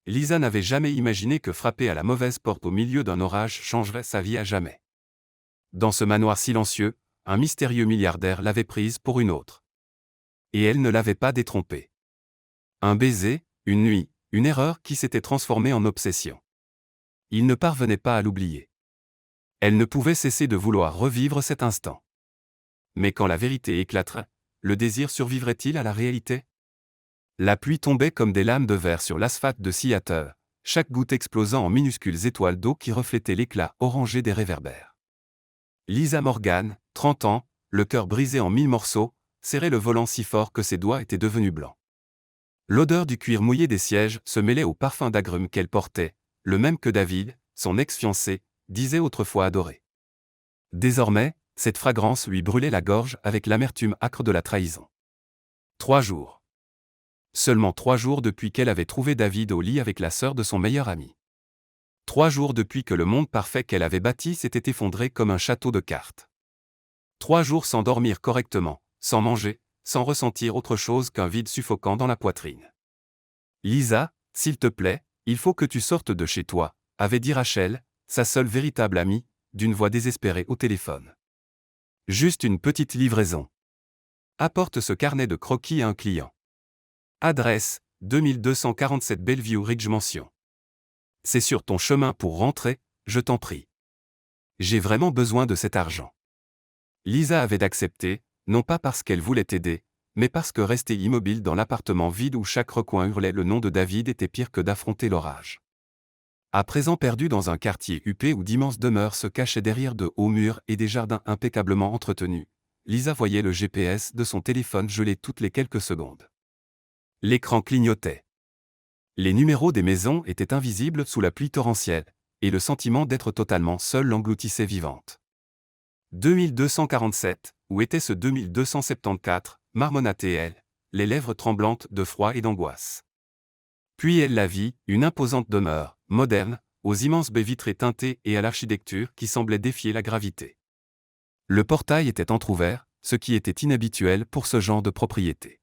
Lisa n'avait jamais imaginé que frapper à la mauvaise porte au milieu d'un orage changerait sa vie à jamais. Dans ce manoir silencieux, un mystérieux milliardaire l'avait prise pour une autre. Et elle ne l'avait pas détrompé. Un baiser, une nuit, une erreur qui s'était transformée en obsession. Il ne parvenait pas à l'oublier. Elle ne pouvait cesser de vouloir revivre cet instant. Mais quand la vérité éclaterait, le désir survivrait-il à la réalité? La pluie tombait comme des lames de verre sur l'asphalte de Seattle, chaque goutte explosant en minuscules étoiles d'eau qui reflétaient l'éclat orangé des réverbères. Lisa Morgan, 30 ans, le cœur brisé en 1000 morceaux, serrait le volant si fort que ses doigts étaient devenus blancs. L'odeur du cuir mouillé des sièges se mêlait au parfum d'agrumes qu'elle portait, le même que David, son ex-fiancé, disait autrefois adorer. Désormais, cette fragrance lui brûlait la gorge avec l'amertume âcre de la trahison. 3 jours. Seulement 3 jours depuis qu'elle avait trouvé David au lit avec la sœur de son meilleur ami. 3 jours depuis que le monde parfait qu'elle avait bâti s'était effondré comme un château de cartes. 3 jours sans dormir correctement, sans manger, sans ressentir autre chose qu'un vide suffocant dans la poitrine. Lisa, s'il te plaît, il faut que tu sortes de chez toi, avait dit Rachel, sa seule véritable amie, d'une voix désespérée au téléphone. Juste une petite livraison. Apporte ce carnet de croquis à un client. Adresse, 2247 Bellevue Ridge Mansion. C'est sur ton chemin pour rentrer, je t'en prie. J'ai vraiment besoin de cet argent. Lisa avait accepté, non pas parce qu'elle voulait aider, mais parce que rester immobile dans l'appartement vide où chaque recoin hurlait le nom de David était pire que d'affronter l'orage. À présent perdue dans un quartier huppé où d'immenses demeures se cachaient derrière de hauts murs et des jardins impeccablement entretenus, Lisa voyait le GPS de son téléphone geler toutes les quelques secondes. L'écran clignotait. Les numéros des maisons étaient invisibles sous la pluie torrentielle, et le sentiment d'être totalement seule l'engloutissait vivante. 2247, où était ce 2274, marmonnait-elle, les lèvres tremblantes de froid et d'angoisse. Puis elle la vit, une imposante demeure, moderne, aux immenses baies vitrées teintées et à l'architecture qui semblait défier la gravité. Le portail était entrouvert, ce qui était inhabituel pour ce genre de propriété.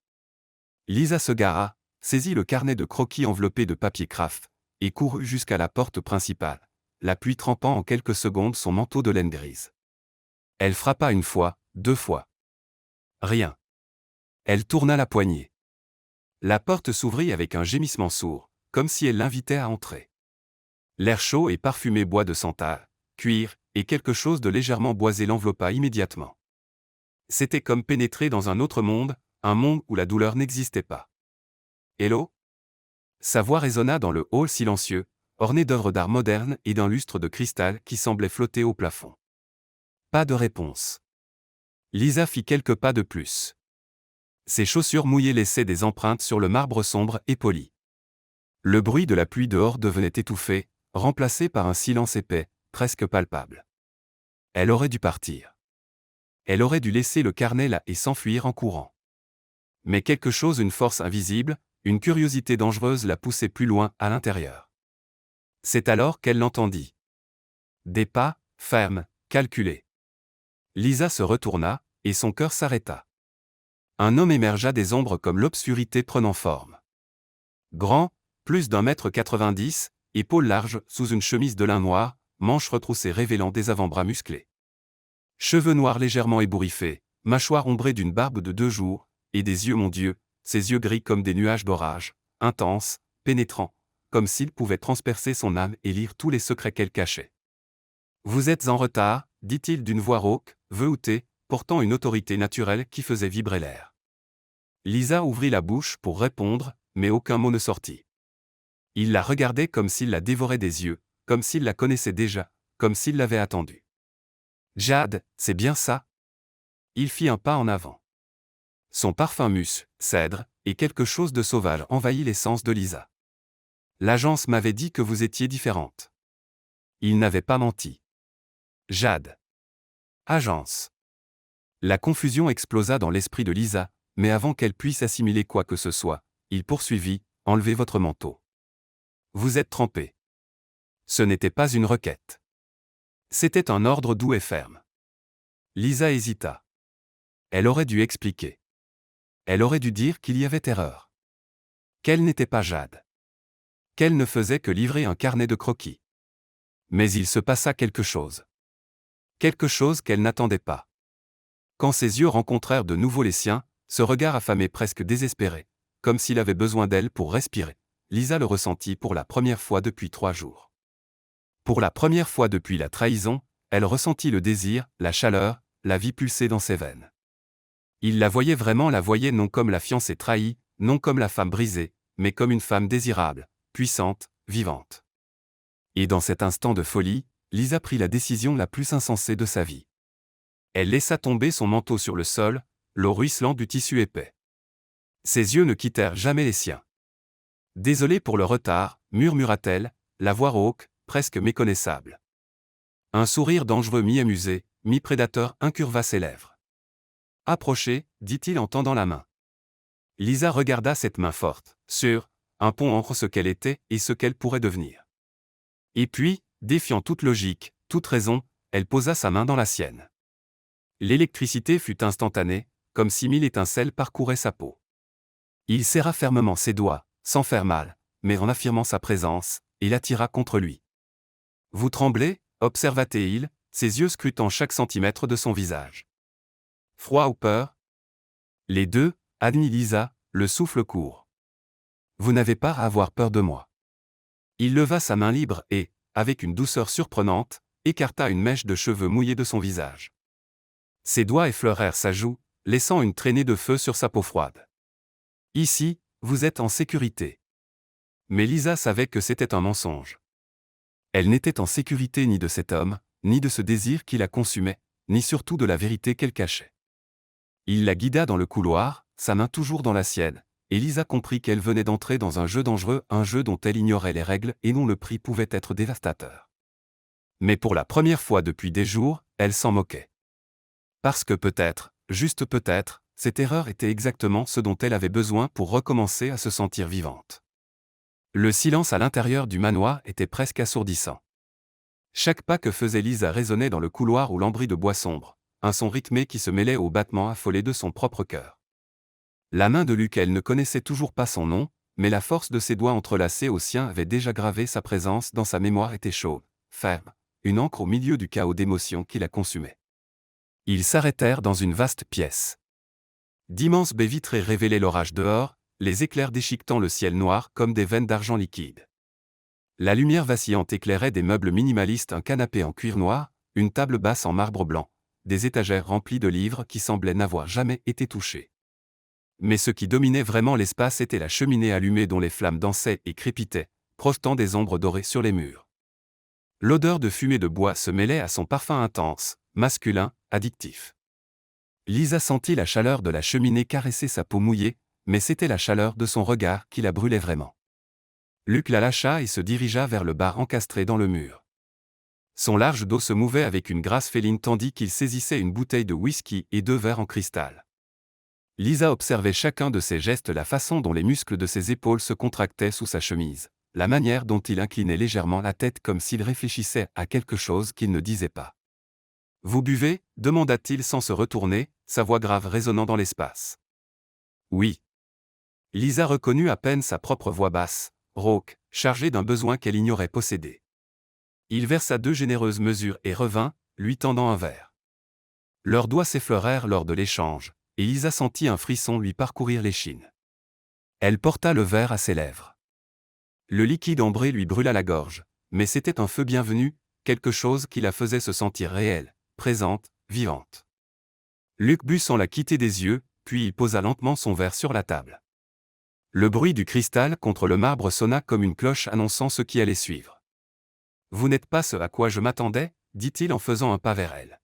Lisa se gara, saisit le carnet de croquis enveloppé de papier craft, et courut jusqu'à la porte principale, la pluie trempant en quelques secondes son manteau de laine grise. Elle frappa une fois, 2 fois. Rien. Elle tourna la poignée. La porte s'ouvrit avec un gémissement sourd, comme si elle l'invitait à entrer. L'air chaud et parfumé bois de santal, cuir, et quelque chose de légèrement boisé l'enveloppa immédiatement. C'était comme pénétrer dans un autre monde, un monde où la douleur n'existait pas. Hello? Sa voix résonna dans le hall silencieux, orné d'œuvres d'art modernes et d'un lustre de cristal qui semblait flotter au plafond. Pas de réponse. Lisa fit quelques pas de plus. Ses chaussures mouillées laissaient des empreintes sur le marbre sombre et poli. Le bruit de la pluie dehors devenait étouffé, remplacé par un silence épais, presque palpable. Elle aurait dû partir. Elle aurait dû laisser le carnet là et s'enfuir en courant. Mais quelque chose, une force invisible, une curiosité dangereuse la poussait plus loin à l'intérieur. C'est alors qu'elle l'entendit. Des pas, fermes, calculés. Lisa se retourna, et son cœur s'arrêta. Un homme émergea des ombres comme l'obscurité prenant forme. Grand, plus d'1,90 m, épaules larges sous une chemise de lin noir, manches retroussées révélant des avant-bras musclés. Cheveux noirs légèrement ébouriffés, mâchoire ombrée d'une barbe de 2 jours, et des yeux, mon Dieu, ses yeux gris comme des nuages d'orage, intenses, pénétrants, comme s'ils pouvaient transpercer son âme et lire tous les secrets qu'elle cachait. Vous êtes en retard, dit-il d'une voix rauque, veloutée, portant une autorité naturelle qui faisait vibrer l'air. Lisa ouvrit la bouche pour répondre, mais aucun mot ne sortit. Il la regardait comme s'il la dévorait des yeux, comme s'il la connaissait déjà, comme s'il l'avait attendue. Jade, c'est bien ça? Il fit un pas en avant. Son parfum mousse, cèdre, et quelque chose de sauvage envahit l'essence de Lisa. L'agence m'avait dit que vous étiez différente. Il n'avait pas menti. Jade. Agence. La confusion explosa dans l'esprit de Lisa, mais avant qu'elle puisse assimiler quoi que ce soit, il poursuivit, enlevez votre manteau. Vous êtes trempé. Ce n'était pas une requête. C'était un ordre doux et ferme. Lisa hésita. Elle aurait dû expliquer. Elle aurait dû dire qu'il y avait erreur. Qu'elle n'était pas Jade. qu'elle ne faisait que livrer un carnet de croquis. Mais il se passa quelque chose. Quelque chose qu'elle n'attendait pas. Quand ses yeux rencontrèrent de nouveau les siens, ce regard affamé presque désespéré, comme s'il avait besoin d'elle pour respirer, Lisa le ressentit pour la première fois depuis 3 jours. Pour la première fois depuis la trahison, elle ressentit le désir, la chaleur, la vie pulser dans ses veines. Il la voyait vraiment, la voyait non comme la fiancée trahie, non comme la femme brisée, mais comme une femme désirable, puissante, vivante. Et dans cet instant de folie, Lisa prit la décision la plus insensée de sa vie. Elle laissa tomber son manteau sur le sol, l'eau ruisselante du tissu épais. Ses yeux ne quittèrent jamais les siens. « Désolée pour le retard », murmura-t-elle, la voix rauque, presque méconnaissable. Un sourire dangereux mi-amusé, mi-prédateur incurva ses lèvres. « Approchez », dit-il en tendant la main. Lisa regarda cette main forte, sûre, un pont entre ce qu'elle était et ce qu'elle pourrait devenir. Et puis, défiant toute logique, toute raison, elle posa sa main dans la sienne. L'électricité fut instantanée, comme si 1000 étincelles parcouraient sa peau. Il serra fermement ses doigts, sans faire mal, mais en affirmant sa présence, et l'attira contre lui. « Vous tremblez » observa-t-il, ses yeux scrutant chaque centimètre de son visage. « Froid ou peur ?» Les deux, admit Lisa, le souffle court. « Vous n'avez pas à avoir peur de moi. » Il leva sa main libre et, avec une douceur surprenante, écarta une mèche de cheveux mouillés de son visage. Ses doigts effleurèrent sa joue, laissant une traînée de feu sur sa peau froide. « Ici, vous êtes en sécurité. » Mais Lisa savait que c'était un mensonge. Elle n'était en sécurité ni de cet homme, ni de ce désir qui la consumait, ni surtout de la vérité qu'elle cachait. Il la guida dans le couloir, sa main toujours dans la sienne, et Lisa comprit qu'elle venait d'entrer dans un jeu dangereux, un jeu dont elle ignorait les règles et dont le prix pouvait être dévastateur. Mais pour la première fois depuis des jours, elle s'en moquait. Parce que peut-être, juste peut-être, cette erreur était exactement ce dont elle avait besoin pour recommencer à se sentir vivante. Le silence à l'intérieur du manoir était presque assourdissant. Chaque pas que faisait Lisa résonnait dans le couloir ou lambris de bois sombre, un son rythmé qui se mêlait aux battements affolés de son propre cœur. La main de Luc, elle ne connaissait toujours pas son nom, mais la force de ses doigts entrelacés aux siens avait déjà gravé sa présence dans sa mémoire, était chaude, ferme, une encre au milieu du chaos d'émotions qui la consumait. Ils s'arrêtèrent dans une vaste pièce. D'immenses baies vitrées révélaient l'orage dehors, les éclairs déchiquetant le ciel noir comme des veines d'argent liquide. La lumière vacillante éclairait des meubles minimalistes, un canapé en cuir noir, une table basse en marbre blanc, des étagères remplies de livres qui semblaient n'avoir jamais été touchés. Mais ce qui dominait vraiment l'espace était la cheminée allumée dont les flammes dansaient et crépitaient, projetant des ombres dorées sur les murs. L'odeur de fumée de bois se mêlait à son parfum intense, masculin, addictif. Lisa sentit la chaleur de la cheminée caresser sa peau mouillée, mais c'était la chaleur de son regard qui la brûlait vraiment. Luc la lâcha et se dirigea vers le bar encastré dans le mur. Son large dos se mouvait avec une grâce féline tandis qu'il saisissait une bouteille de whisky et 2 verres en cristal. Lisa observait chacun de ses gestes, la façon dont les muscles de ses épaules se contractaient sous sa chemise, la manière dont il inclinait légèrement la tête comme s'il réfléchissait à quelque chose qu'il ne disait pas. « Vous buvez » demanda-t-il sans se retourner, sa voix grave résonnant dans l'espace. « Oui. » Lisa reconnut à peine sa propre voix basse, rauque, chargée d'un besoin qu'elle ignorait posséder. Il versa 2 généreuses mesures et revint, lui tendant un verre. Leurs doigts s'effleurèrent lors de l'échange, et Lisa sentit un frisson lui parcourir l'échine. Elle porta le verre à ses lèvres. Le liquide ambré lui brûla la gorge, mais c'était un feu bienvenu, quelque chose qui la faisait se sentir réelle, présente, vivante. Luc but sans la quitter des yeux, puis il posa lentement son verre sur la table. Le bruit du cristal contre le marbre sonna comme une cloche annonçant ce qui allait suivre. « Vous n'êtes pas ce à quoi je m'attendais » dit-il en faisant un pas vers elle.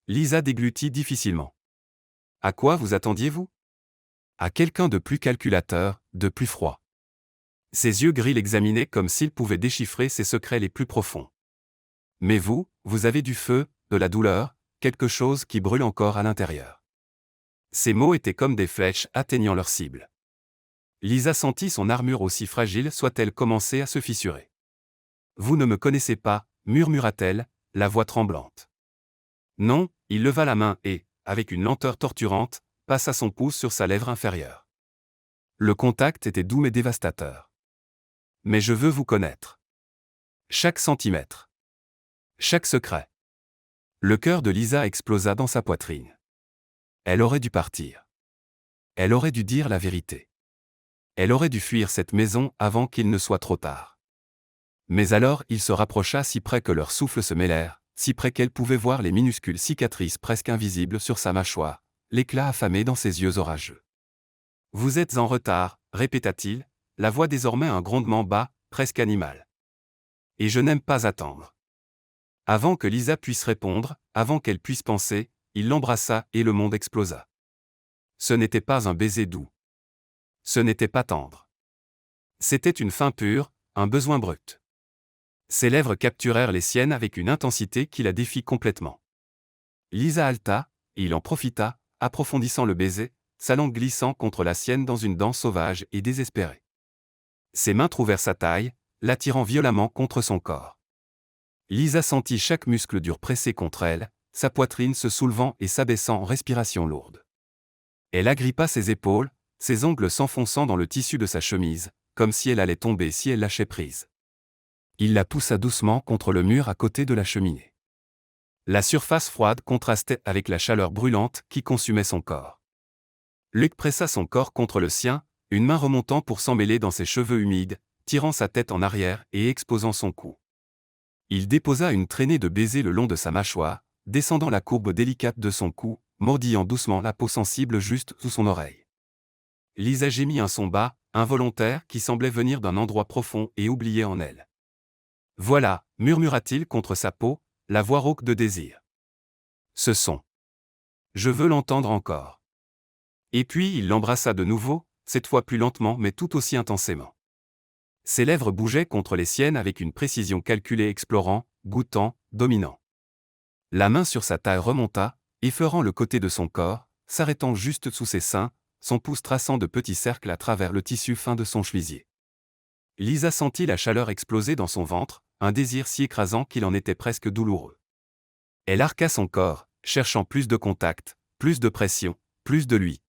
Lisa déglutit difficilement. « À quoi vous attendiez-vous » ? À quelqu'un de plus calculateur, de plus froid. Ses yeux gris l'examinaient comme s'ils pouvaient déchiffrer ses secrets les plus profonds. « Mais vous, vous avez du feu, de la douleur, quelque chose qui brûle encore à l'intérieur. » Ces mots étaient comme des flèches atteignant leur cible. Lisa sentit son armure aussi fragile soit-elle commencer à se fissurer. « Vous ne me connaissez pas » murmura-t-elle, la voix tremblante. Non, il leva la main et, avec une lenteur torturante, passa son pouce sur sa lèvre inférieure. Le contact était doux mais dévastateur. Mais je veux vous connaître. Chaque centimètre. Chaque secret. Le cœur de Lisa explosa dans sa poitrine. Elle aurait dû partir. Elle aurait dû dire la vérité. Elle aurait dû fuir cette maison avant qu'il ne soit trop tard. Mais alors il se rapprocha si près que leurs souffles se mêlèrent, si près qu'elle pouvait voir les minuscules cicatrices presque invisibles sur sa mâchoire, l'éclat affamé dans ses yeux orageux. « Vous êtes en retard, répéta-t-il, la voix désormais un grondement bas, presque animal. Et je n'aime pas attendre. Avant que Lisa puisse répondre, avant qu'elle puisse penser, il l'embrassa et le monde explosa. Ce n'était pas un baiser doux. Ce n'était pas tendre. C'était une faim pure, un besoin brut. Ses lèvres capturèrent les siennes avec une intensité qui la défit complètement. Lisa haleta, et il en profita, approfondissant le baiser, sa langue glissant contre la sienne dans une danse sauvage et désespérée. Ses mains trouvèrent sa taille, l'attirant violemment contre son corps. Lisa sentit chaque muscle dur pressé contre elle, sa poitrine se soulevant et s'abaissant en respiration lourde. Elle agrippa ses épaules, ses ongles s'enfonçant dans le tissu de sa chemise, comme si elle allait tomber si elle lâchait prise. Il la poussa doucement contre le mur à côté de la cheminée. La surface froide contrastait avec la chaleur brûlante qui consumait son corps. Luc pressa son corps contre le sien, une main remontant pour s'emmêler dans ses cheveux humides, tirant sa tête en arrière et exposant son cou. Il déposa une traînée de baisers le long de sa mâchoire, descendant la courbe délicate de son cou, mordillant doucement la peau sensible juste sous son oreille. Lisa gémit un son bas, involontaire qui semblait venir d'un endroit profond et oublié en elle. « Voilà » murmura-t-il contre sa peau, la voix rauque de désir. Ce son. Je veux l'entendre encore. Et puis il l'embrassa de nouveau, cette fois plus lentement mais tout aussi intensément. Ses lèvres bougeaient contre les siennes avec une précision calculée explorant, goûtant, dominant. La main sur sa taille remonta, effleurant le côté de son corps, s'arrêtant juste sous ses seins, son pouce traçant de petits cercles à travers le tissu fin de son chevisier. Lisa sentit la chaleur exploser dans son ventre, un désir si écrasant qu'il en était presque douloureux. Elle arqua son corps, cherchant plus de contact, plus de pression, plus de lui.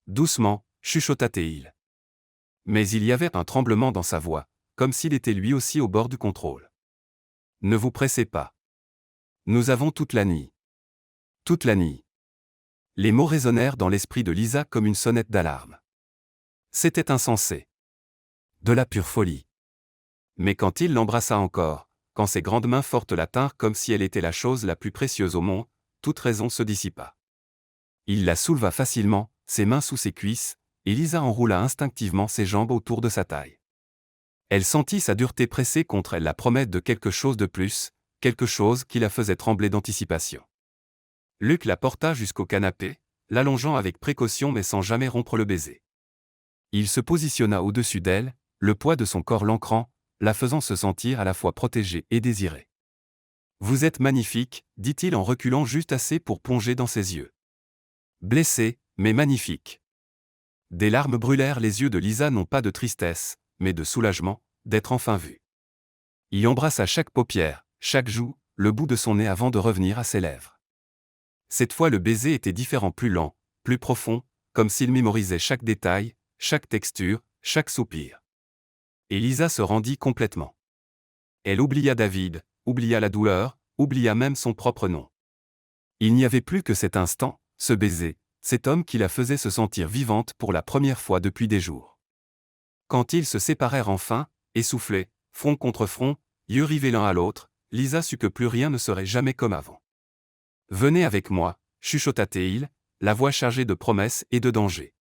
Doucement, chuchota-t-il. Mais il y avait un tremblement dans sa voix, comme s'il était lui aussi au bord du contrôle. Ne vous pressez pas. Nous avons toute la nuit. Toute la nuit. Les mots résonnèrent dans l'esprit de Lisa comme une sonnette d'alarme. C'était insensé. De la pure folie. Mais quand il l'embrassa encore, quand ses grandes mains fortes la tinrent comme si elle était la chose la plus précieuse au monde, toute raison se dissipa. Il la souleva facilement, ses mains sous ses cuisses, et Lisa enroula instinctivement ses jambes autour de sa taille. Elle sentit sa dureté presser contre elle la promesse de quelque chose de plus, quelque chose qui la faisait trembler d'anticipation. Luc la porta jusqu'au canapé, l'allongeant avec précaution mais sans jamais rompre le baiser. Il se positionna au-dessus d'elle, le poids de son corps l'ancrant, la faisant se sentir à la fois protégée et désirée. « Vous êtes magnifique, dit-il en reculant juste assez pour plonger dans ses yeux. Blessé, mais magnifique. Des larmes brûlèrent les yeux de Lisa non pas de tristesse, mais de soulagement, d'être enfin vue. Il embrassa chaque paupière, chaque joue, le bout de son nez avant de revenir à ses lèvres. Cette fois le baiser était différent, plus lent, plus profond, comme s'il mémorisait chaque détail, chaque texture, chaque soupir. Et Lisa se rendit complètement. Elle oublia David, oublia la douleur, oublia même son propre nom. Il n'y avait plus que cet instant, ce baiser, cet homme qui la faisait se sentir vivante pour la première fois depuis des jours. Quand ils se séparèrent enfin, essoufflés, front contre front, yeux rivés l'un à l'autre, Lisa sut que plus rien ne serait jamais comme avant. « Venez avec moi » chuchota-t-il, la voix chargée de promesses et de dangers.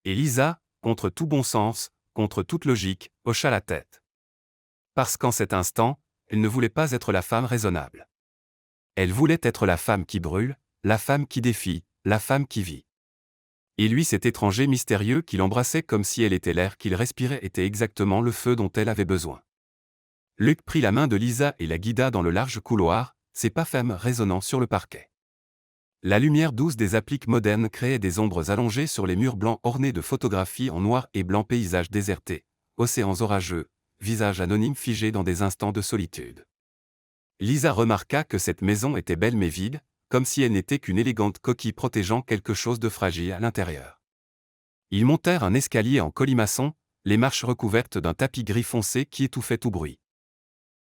Et Lisa, contre tout bon sens, contre toute logique, hocha la tête. Parce qu'en cet instant, elle ne voulait pas être la femme raisonnable. Elle voulait être la femme qui brûle, la femme qui défie, la femme qui vit. Et lui, cet étranger mystérieux qui l'embrassait comme si elle était l'air qu'il respirait était exactement le feu dont elle avait besoin. Luc prit la main de Lisa et la guida dans le large couloir, ses pas fermes résonnant sur le parquet. La lumière douce des appliques modernes créait des ombres allongées sur les murs blancs ornés de photographies en noir et blanc, paysages désertés, océans orageux, visages anonymes figés dans des instants de solitude. Lisa remarqua que cette maison était belle mais vide, comme si elle n'était qu'une élégante coquille protégeant quelque chose de fragile à l'intérieur. Ils montèrent un escalier en colimaçon, les marches recouvertes d'un tapis gris foncé qui étouffait tout bruit.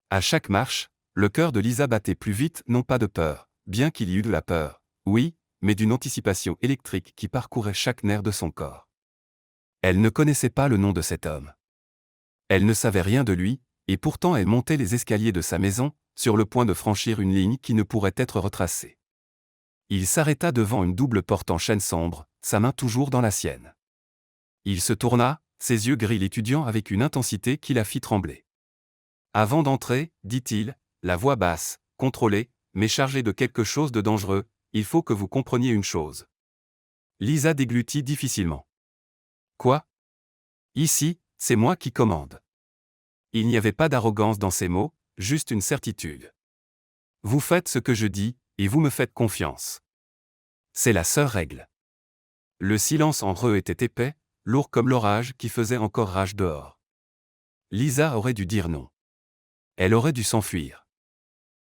À chaque marche, le cœur de Lisa battait plus vite, non pas de peur, bien qu'il y eût de la peur, oui, mais d'une anticipation électrique qui parcourait chaque nerf de son corps. Elle ne connaissait pas le nom de cet homme. Elle ne savait rien de lui, et pourtant elle montait les escaliers de sa maison, sur le point de franchir une ligne qui ne pourrait être retracée. Il s'arrêta devant une double porte en chêne sombre, sa main toujours dans la sienne. Il se tourna, ses yeux gris l'étudiant avec une intensité qui la fit trembler. Avant d'entrer, dit-il, la voix basse, contrôlée, mais chargée de quelque chose de dangereux, il faut que vous compreniez une chose. Lisa déglutit difficilement. Quoi? Ici, c'est moi qui commande. Il n'y avait pas d'arrogance dans ces mots, juste une certitude. Vous faites ce que je dis, et vous me faites confiance. C'est la seule règle. Le silence entre eux était épais, lourd comme l'orage qui faisait encore rage dehors. Lisa aurait dû dire non. Elle aurait dû s'enfuir.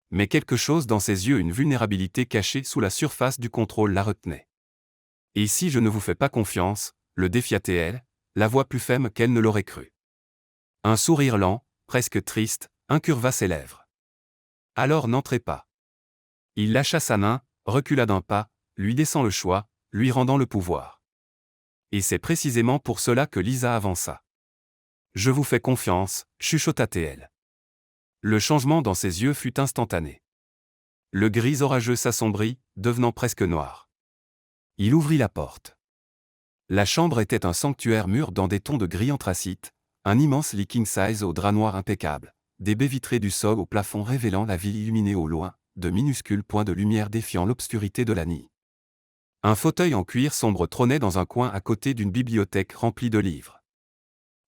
Mais quelque chose dans ses yeux, une vulnérabilité cachée sous la surface du contrôle la retenait. Et si je ne vous fais pas confiance, le défiait-elle, la voix plus ferme qu'elle ne l'aurait cru. Un sourire lent, presque triste, incurva ses lèvres. Alors n'entrez pas. Il lâcha sa main, recula d'un pas, lui laissant le choix, lui rendant le pouvoir. Et c'est précisément pour cela que Lisa avança. Je vous fais confiance, chuchota-t-elle. Le changement dans ses yeux fut instantané. Le gris orageux s'assombrit, devenant presque noir. Il ouvrit la porte. La chambre était un sanctuaire mûr dans des tons de gris anthracite, un immense lit king size au drap noir impeccable, des baies vitrées du sol au plafond révélant la ville illuminée au loin, de minuscules points de lumière défiant l'obscurité de la nuit. Un fauteuil en cuir sombre trônait dans un coin à côté d'une bibliothèque remplie de livres.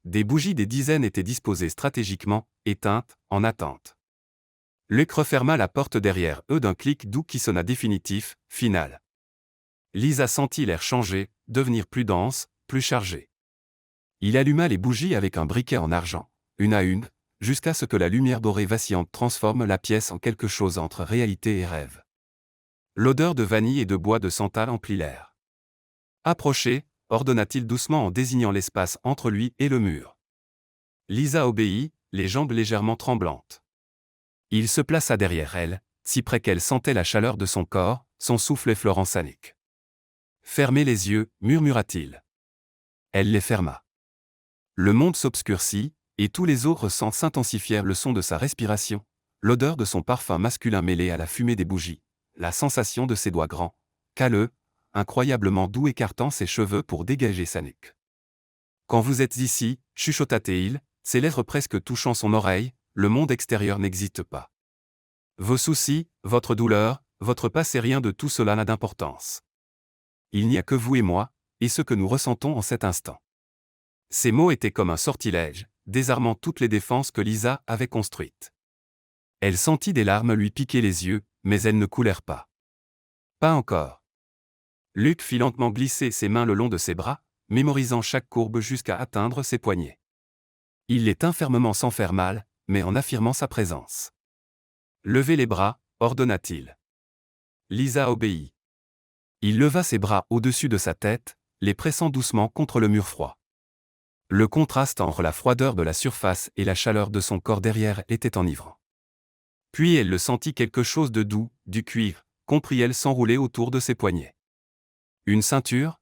Des bougies des dizaines étaient disposées stratégiquement, éteintes, en attente. Luc referma la porte derrière eux d'un clic doux qui sonna définitif, final. Lisa sentit l'air changer, devenir plus dense, plus chargé. Il alluma les bougies avec un briquet en argent, une à une, jusqu'à ce que la lumière dorée vacillante transforme la pièce en quelque chose entre réalité et rêve. L'odeur de vanille et de bois de santal emplit l'air. Approchez, ordonna-t-il doucement en désignant l'espace entre lui et le mur. Lisa obéit, les jambes légèrement tremblantes. Il se plaça derrière elle, si près qu'elle sentait la chaleur de son corps, son souffle effleurant sa nuque. Fermez les yeux, murmura-t-il. Elle les ferma. Le monde s'obscurcit, et tous les autres sens s'intensifièrent, le son de sa respiration, l'odeur de son parfum masculin mêlé à la fumée des bougies, la sensation de ses doigts grands, calleux, incroyablement doux écartant ses cheveux pour dégager sa nuque. Quand vous êtes ici, chuchota-t-il, ses lèvres presque touchant son oreille, le monde extérieur n'existe pas. Vos soucis, votre douleur, votre passé, rien de tout cela n'a d'importance. Il n'y a que vous et moi, et ce que nous ressentons en cet instant. Ces mots étaient comme un sortilège, désarmant toutes les défenses que Lisa avait construites. Elle sentit des larmes lui piquer les yeux, mais elles ne coulèrent pas. Pas encore. Luc fit lentement glisser ses mains le long de ses bras, mémorisant chaque courbe jusqu'à atteindre ses poignets. Il les tint fermement sans faire mal, mais en affirmant sa présence. Levez les bras, ordonna-t-il. Lisa obéit. Il leva ses bras au-dessus de sa tête, les pressant doucement contre le mur froid. Le contraste entre la froideur de la surface et la chaleur de son corps derrière était enivrant. Puis elle le sentit, quelque chose de doux, du cuivre, comprit-elle, s'enrouler autour de ses poignets. Une ceinture?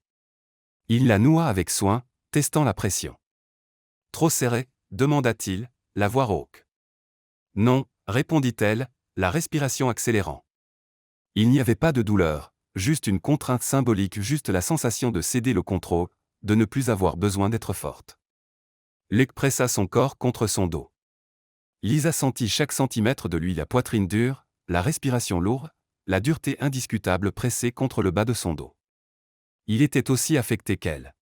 Il la noua avec soin, testant la pression. Trop serré, demanda-t-il, la voix rauque. Non, répondit-elle, la respiration accélérant. Il n'y avait pas de douleur, juste une contrainte symbolique, juste la sensation de céder le contrôle, de ne plus avoir besoin d'être forte. Luc pressa son corps contre son dos. Lisa sentit chaque centimètre de lui, la poitrine dure, la respiration lourde, la dureté indiscutable pressée contre le bas de son dos. Il était aussi affecté qu'elle.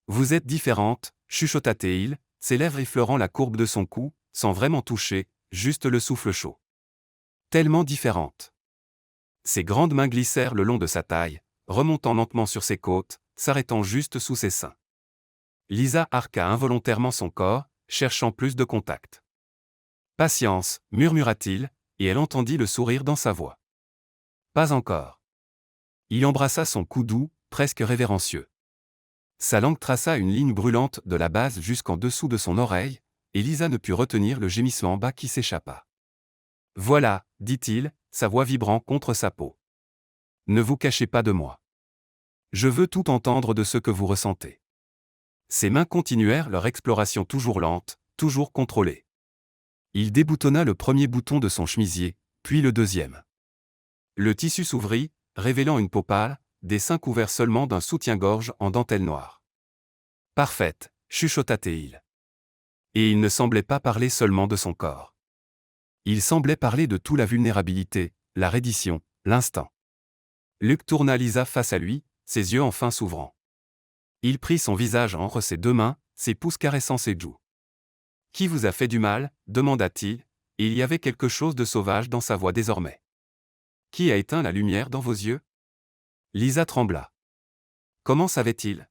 Vous êtes différente, chuchota-t-il, ses lèvres effleurant la courbe de son cou, sans vraiment toucher, juste le souffle chaud. Tellement différente. Ses grandes mains glissèrent le long de sa taille, remontant lentement sur ses côtes, s'arrêtant juste sous ses seins. Lisa arqua involontairement son corps, cherchant plus de contact. Patience, murmura-t-il, et elle entendit le sourire dans sa voix. Pas encore. Il embrassa son cou doux, presque révérencieux. Sa langue traça une ligne brûlante de la base jusqu'en dessous de son oreille, et Lisa ne put retenir le gémissement bas qui s'échappa. Voilà, dit-il, sa voix vibrant contre sa peau. Ne vous cachez pas de moi. Je veux tout entendre de ce que vous ressentez. Ses mains continuèrent leur exploration toujours lente, toujours contrôlée. Il déboutonna le premier bouton de son chemisier, puis le deuxième. Le tissu s'ouvrit, révélant une peau pâle, des seins couverts seulement d'un soutien-gorge en dentelle noire. Parfaite, chuchota-t-il. Et il ne semblait pas parler seulement de son corps. Il semblait parler de toute la vulnérabilité, la reddition, l'instinct. Luke tourna Lisa face à lui, ses yeux enfin s'ouvrant. Il prit son visage entre ses deux mains, ses pouces caressant ses joues. « Qui vous a fait du mal ?» demanda-t-il, et il y avait quelque chose de sauvage dans sa voix désormais. « Qui a éteint la lumière dans vos yeux ?» Lisa trembla. Comment savait-il?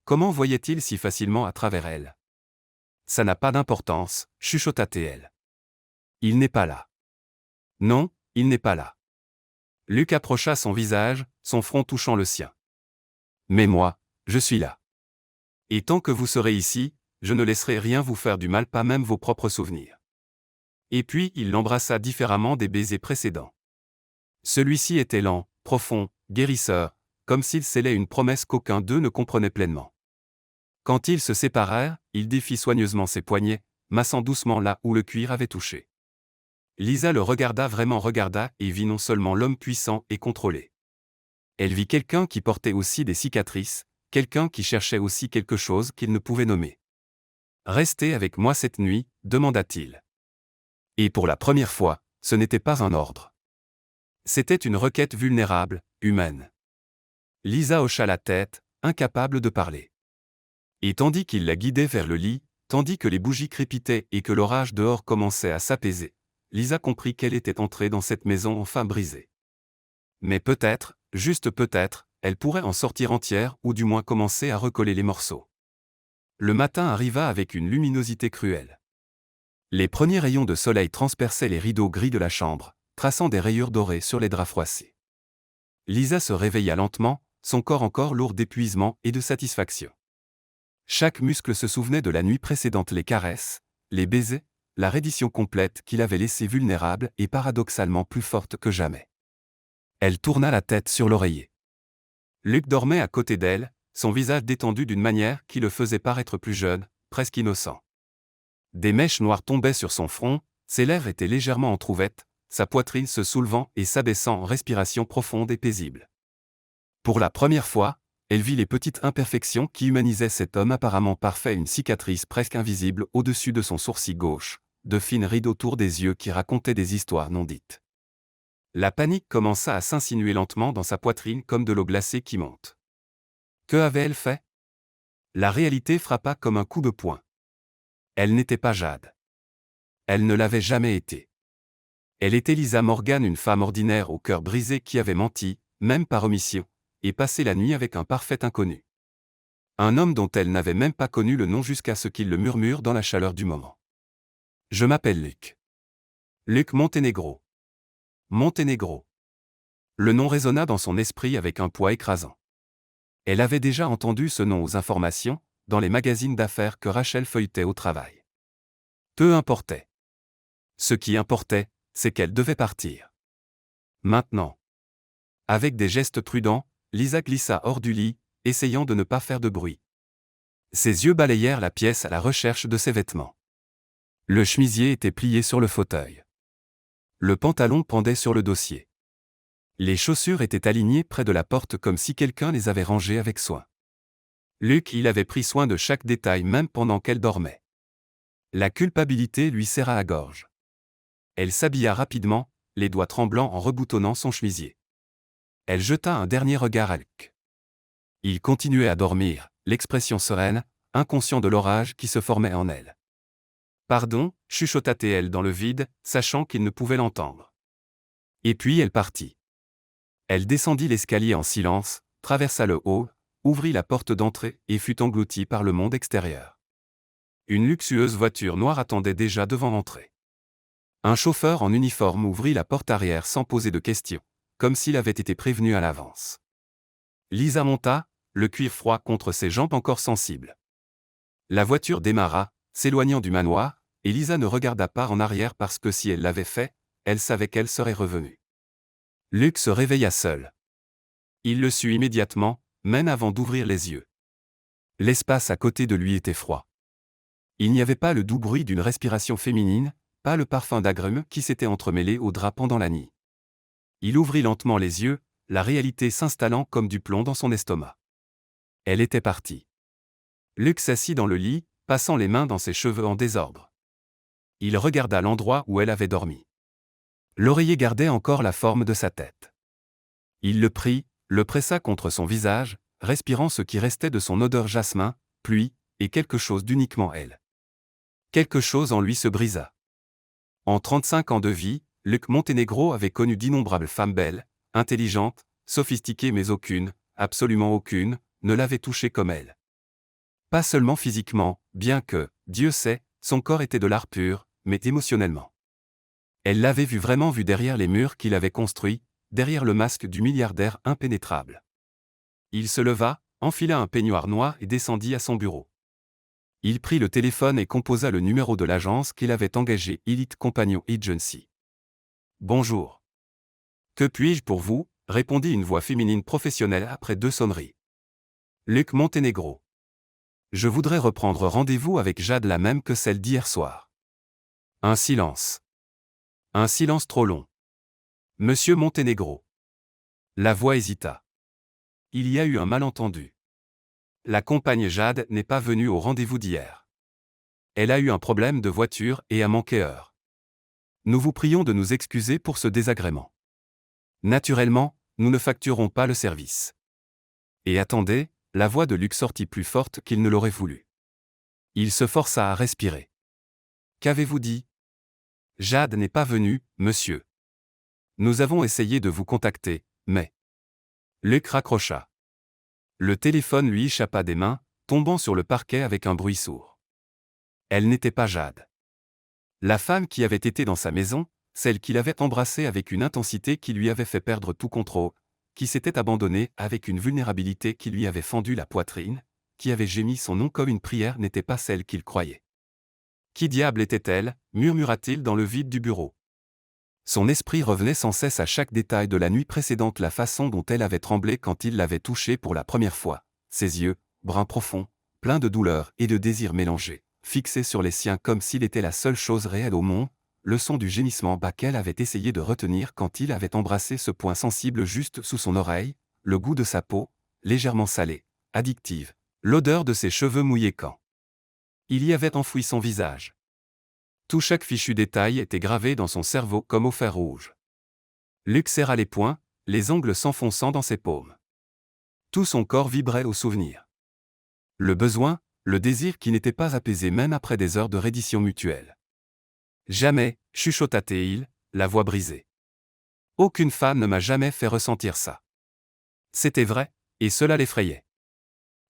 Comment voyait-il si facilement à travers elle? Ça n'a pas d'importance, chuchota-t-elle. Il n'est pas là. Non, il n'est pas là. Luke approcha son visage, son front touchant le sien. Mais moi, je suis là. Et tant que vous serez ici, je ne laisserai rien vous faire du mal, pas même vos propres souvenirs. Et puis il l'embrassa différemment des baisers précédents. Celui-ci était lent, profond, guérisseur, comme s'il scellait une promesse qu'aucun d'eux ne comprenait pleinement. Quand ils se séparèrent, il défit soigneusement ses poignets, massant doucement là où le cuir avait touché. Lisa le regarda et vit non seulement l'homme puissant et contrôlé. Elle vit quelqu'un qui portait aussi des cicatrices, quelqu'un qui cherchait aussi quelque chose qu'il ne pouvait nommer. « Restez avec moi cette nuit » demanda-t-il. Et pour la première fois, ce n'était pas un ordre. C'était une requête vulnérable, humaine. Lisa hocha la tête, incapable de parler. Et tandis qu'il la guidait vers le lit, tandis que les bougies crépitaient et que l'orage dehors commençait à s'apaiser, Lisa comprit qu'elle était entrée dans cette maison enfin brisée. Mais peut-être, juste peut-être, elle pourrait en sortir entière ou du moins commencer à recoller les morceaux. Le matin arriva avec une luminosité cruelle. Les premiers rayons de soleil transperçaient les rideaux gris de la chambre, traçant des rayures dorées sur les draps froissés. Lisa se réveilla lentement, son corps encore lourd d'épuisement et de satisfaction. Chaque muscle se souvenait de la nuit précédente, les caresses, les baisers, la reddition complète qui l'avait laissée vulnérable et paradoxalement plus forte que jamais. Elle tourna la tête sur l'oreiller. Luke dormait à côté d'elle, son visage détendu d'une manière qui le faisait paraître plus jeune, presque innocent. Des mèches noires tombaient sur son front, ses lèvres étaient légèrement entr'ouvertes, sa poitrine se soulevant et s'abaissant en respiration profonde et paisible. Pour la première fois, elle vit les petites imperfections qui humanisaient cet homme apparemment parfait, une cicatrice presque invisible au-dessus de son sourcil gauche, de fines rides autour des yeux qui racontaient des histoires non dites. La panique commença à s'insinuer lentement dans sa poitrine comme de l'eau glacée qui monte. Que avait-elle fait? La réalité frappa comme un coup de poing. Elle n'était pas Jade. Elle ne l'avait jamais été. Elle était Lisa Morgan, une femme ordinaire au cœur brisé qui avait menti, même par omission, et passé la nuit avec un parfait inconnu. Un homme dont elle n'avait même pas connu le nom jusqu'à ce qu'il le murmure dans la chaleur du moment. « Je m'appelle Luke. Luke Montenegro. » Montenegro. Le nom résonna dans son esprit avec un poids écrasant. Elle avait déjà entendu ce nom aux informations, dans les magazines d'affaires que Rachel feuilletait au travail. Peu importait. Ce qui importait, c'est qu'elle devait partir. Maintenant. Avec des gestes prudents, Lisa glissa hors du lit, essayant de ne pas faire de bruit. Ses yeux balayèrent la pièce à la recherche de ses vêtements. Le chemisier était plié sur le fauteuil. Le pantalon pendait sur le dossier. Les chaussures étaient alignées près de la porte comme si quelqu'un les avait rangées avec soin. Luke, il avait pris soin de chaque détail même pendant qu'elle dormait. La culpabilité lui serra la gorge. Elle s'habilla rapidement, les doigts tremblants en reboutonnant son chemisier. Elle jeta un dernier regard à Luke. Il continuait à dormir, l'expression sereine, inconscient de l'orage qui se formait en elle. « Pardon » chuchota-t-elle dans le vide, sachant qu'il ne pouvait l'entendre. Et puis elle partit. Elle descendit l'escalier en silence, traversa le hall, ouvrit la porte d'entrée et fut engloutie par le monde extérieur. Une luxueuse voiture noire attendait déjà devant l'entrée. Un chauffeur en uniforme ouvrit la porte arrière sans poser de questions, comme s'il avait été prévenu à l'avance. Lisa monta, le cuir froid contre ses jambes encore sensibles. La voiture démarra, s'éloignant du manoir, et Lisa ne regarda pas en arrière parce que si elle l'avait fait, elle savait qu'elle serait revenue. Luke se réveilla seul. Il le sut immédiatement, même avant d'ouvrir les yeux. L'espace à côté de lui était froid. Il n'y avait pas le doux bruit d'une respiration féminine, pas le parfum d'agrumes qui s'était entremêlé au drap pendant la nuit. Il ouvrit lentement les yeux, la réalité s'installant comme du plomb dans son estomac. Elle était partie. Luke s'assit dans le lit, passant les mains dans ses cheveux en désordre. Il regarda l'endroit où elle avait dormi. L'oreiller gardait encore la forme de sa tête. Il le prit, le pressa contre son visage, respirant ce qui restait de son odeur jasmin, pluie, et quelque chose d'uniquement elle. Quelque chose en lui se brisa. En 35 ans de vie, Luke Montenegro avait connu d'innombrables femmes belles, intelligentes, sophistiquées mais aucune, absolument aucune, ne l'avait touché comme elle. Pas seulement physiquement, bien que, Dieu sait, son corps était de l'art pur, mais émotionnellement. Elle l'avait vraiment vu derrière les murs qu'il avait construits, derrière le masque du milliardaire impénétrable. Il se leva, enfila un peignoir noir et descendit à son bureau. Il prit le téléphone et composa le numéro de l'agence qu'il avait engagée, Elite Companion Agency. « Bonjour. Que puis-je pour vous ?» répondit une voix féminine professionnelle après 2 sonneries. Luke Montenegro. Je voudrais reprendre rendez-vous avec Jade la même que celle d'hier soir. Un silence. Un silence trop long. Monsieur Montenegro. La voix hésita. Il y a eu un malentendu. La compagne Jade n'est pas venue au rendez-vous d'hier. Elle a eu un problème de voiture et a manqué heure. Nous vous prions de nous excuser pour ce désagrément. Naturellement, nous ne facturons pas le service. Et attendez, la voix de Luke sortit plus forte qu'il ne l'aurait voulu. Il se força à respirer. Qu'avez-vous dit ? Jade n'est pas venue, monsieur. Nous avons essayé de vous contacter, mais... Luke raccrocha. Le téléphone lui échappa des mains, tombant sur le parquet avec un bruit sourd. Elle n'était pas Jade. La femme qui avait été dans sa maison, celle qu'il avait embrassée avec une intensité qui lui avait fait perdre tout contrôle, qui s'était abandonnée avec une vulnérabilité qui lui avait fendu la poitrine, qui avait gémi son nom comme une prière n'était pas celle qu'il croyait. Qui diable était-elle ? Murmura-t-il dans le vide du bureau. Son esprit revenait sans cesse à chaque détail de la nuit précédente, la façon dont elle avait tremblé quand il l'avait touchée pour la première fois, ses yeux, bruns profonds, pleins de douleur et de désir mélangés, fixés sur les siens comme s'il était la seule chose réelle au monde, le son du gémissement bas qu'elle avait essayé de retenir quand il avait embrassé ce point sensible juste sous son oreille, le goût de sa peau, légèrement salée, addictive, l'odeur de ses cheveux mouillés quand il y avait enfoui son visage. Tout chaque fichu détail était gravé dans son cerveau comme au fer rouge. Luke serra les poings, les ongles s'enfonçant dans ses paumes. Tout son corps vibrait au souvenir. Le besoin, le désir qui n'était pas apaisé même après des heures de reddition mutuelle. Jamais, chuchota-t-il, la voix brisée. Aucune femme ne m'a jamais fait ressentir ça. C'était vrai, et cela l'effrayait.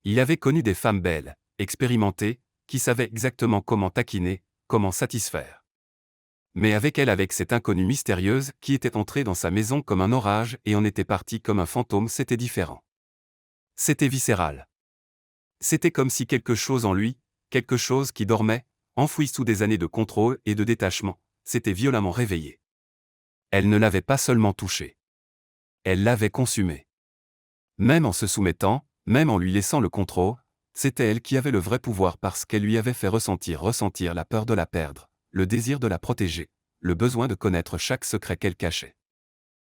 Il avait connu des femmes belles, expérimentées, qui savaient exactement comment taquiner, comment satisfaire. Mais avec elle, avec cette inconnue mystérieuse qui était entrée dans sa maison comme un orage et en était partie comme un fantôme, c'était différent. C'était viscéral. C'était comme si quelque chose en lui, quelque chose qui dormait, enfoui sous des années de contrôle et de détachement, s'était violemment réveillé. Elle ne l'avait pas seulement touché. Elle l'avait consumé. Même en se soumettant, même en lui laissant le contrôle, c'était elle qui avait le vrai pouvoir parce qu'elle lui avait fait ressentir la peur de la perdre, le désir de la protéger, le besoin de connaître chaque secret qu'elle cachait.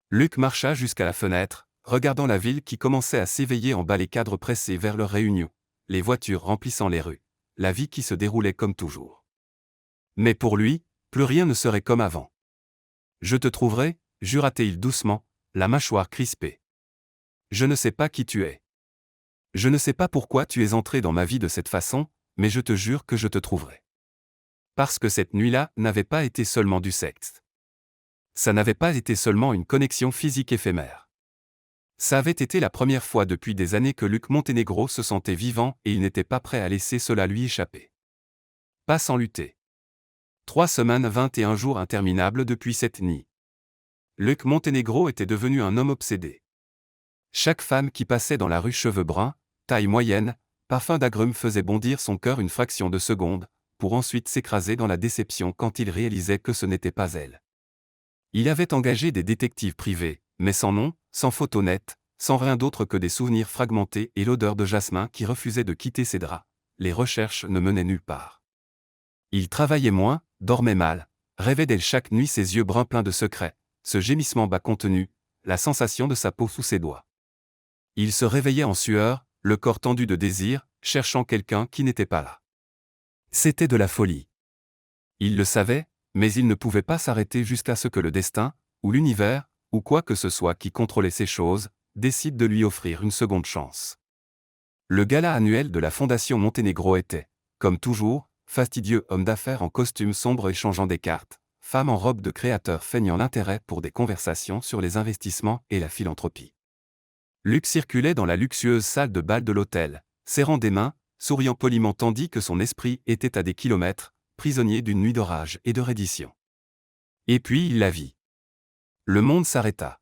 Luke marcha jusqu'à la fenêtre, regardant la ville qui commençait à s'éveiller en bas, les cadres pressés vers leur réunion, les voitures remplissant les rues, la vie qui se déroulait comme toujours. Mais pour lui, plus rien ne serait comme avant. Je te trouverai, jura-t-il doucement, la mâchoire crispée. Je ne sais pas qui tu es. Je ne sais pas pourquoi tu es entré dans ma vie de cette façon, mais je te jure que je te trouverai. Parce que cette nuit-là n'avait pas été seulement du sexe. Ça n'avait pas été seulement une connexion physique éphémère. Ça avait été la première fois depuis des années que Luke Montenegro se sentait vivant et il n'était pas prêt à laisser cela lui échapper. Pas sans lutter. 3 semaines, 21 jours interminables depuis cette nuit. Luke Montenegro était devenu un homme obsédé. Chaque femme qui passait dans la rue, cheveux bruns, taille moyenne, parfum d'agrumes faisait bondir son cœur une fraction de seconde, pour ensuite s'écraser dans la déception quand il réalisait que ce n'était pas elle. Il avait engagé des détectives privés, mais sans nom, sans photo nette, sans rien d'autre que des souvenirs fragmentés et l'odeur de jasmin qui refusait de quitter ses draps. Les recherches ne menaient nulle part. Il travaillait moins, dormait mal, rêvait d'elle chaque nuit, ses yeux bruns pleins de secrets, ce gémissement bas contenu, la sensation de sa peau sous ses doigts. Il se réveillait en sueur, le corps tendu de désir, cherchant quelqu'un qui n'était pas là. C'était de la folie. Il le savait, mais il ne pouvait pas s'arrêter jusqu'à ce que le destin, ou l'univers, ou quoi que ce soit qui contrôlait ces choses, décide de lui offrir une seconde chance. Le gala annuel de la Fondation Monténégro était, comme toujours, fastidieux homme d'affaires en costume sombre échangeant des cartes, femme en robe de créateur feignant l'intérêt pour des conversations sur les investissements et la philanthropie. Luc circulait dans la luxueuse salle de bal de l'hôtel, serrant des mains, souriant poliment tandis que son esprit était à des kilomètres, prisonnier d'une nuit d'orage et de reddition. Et puis il la vit. Le monde s'arrêta.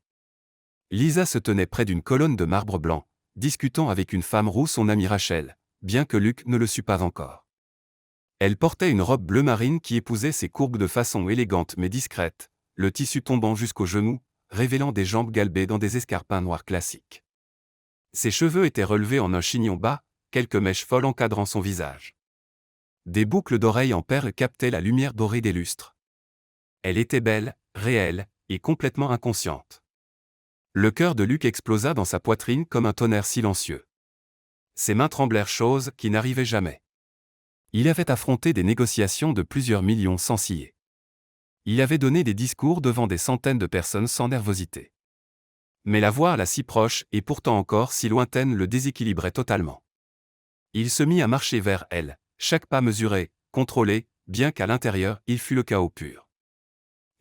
Lisa se tenait près d'une colonne de marbre blanc, discutant avec une femme roux, son amie Rachel, bien que Luc ne le sût pas encore. Elle portait une robe bleu marine qui épousait ses courbes de façon élégante mais discrète, le tissu tombant jusqu'aux genoux, révélant des jambes galbées dans des escarpins noirs classiques. Ses cheveux étaient relevés en un chignon bas, quelques mèches folles encadrant son visage. Des boucles d'oreilles en perles captaient la lumière dorée des lustres. Elle était belle, réelle, et complètement inconsciente. Le cœur de Luc explosa dans sa poitrine comme un tonnerre silencieux. Ses mains tremblèrent, chose qui n'arrivait jamais. Il avait affronté des négociations de plusieurs millions sans scier. Il avait donné des discours devant des centaines de personnes sans nervosité. Mais la voir là si proche et pourtant encore si lointaine le déséquilibrait totalement. Il se mit à marcher vers elle, chaque pas mesuré, contrôlé, bien qu'à l'intérieur il fût le chaos pur.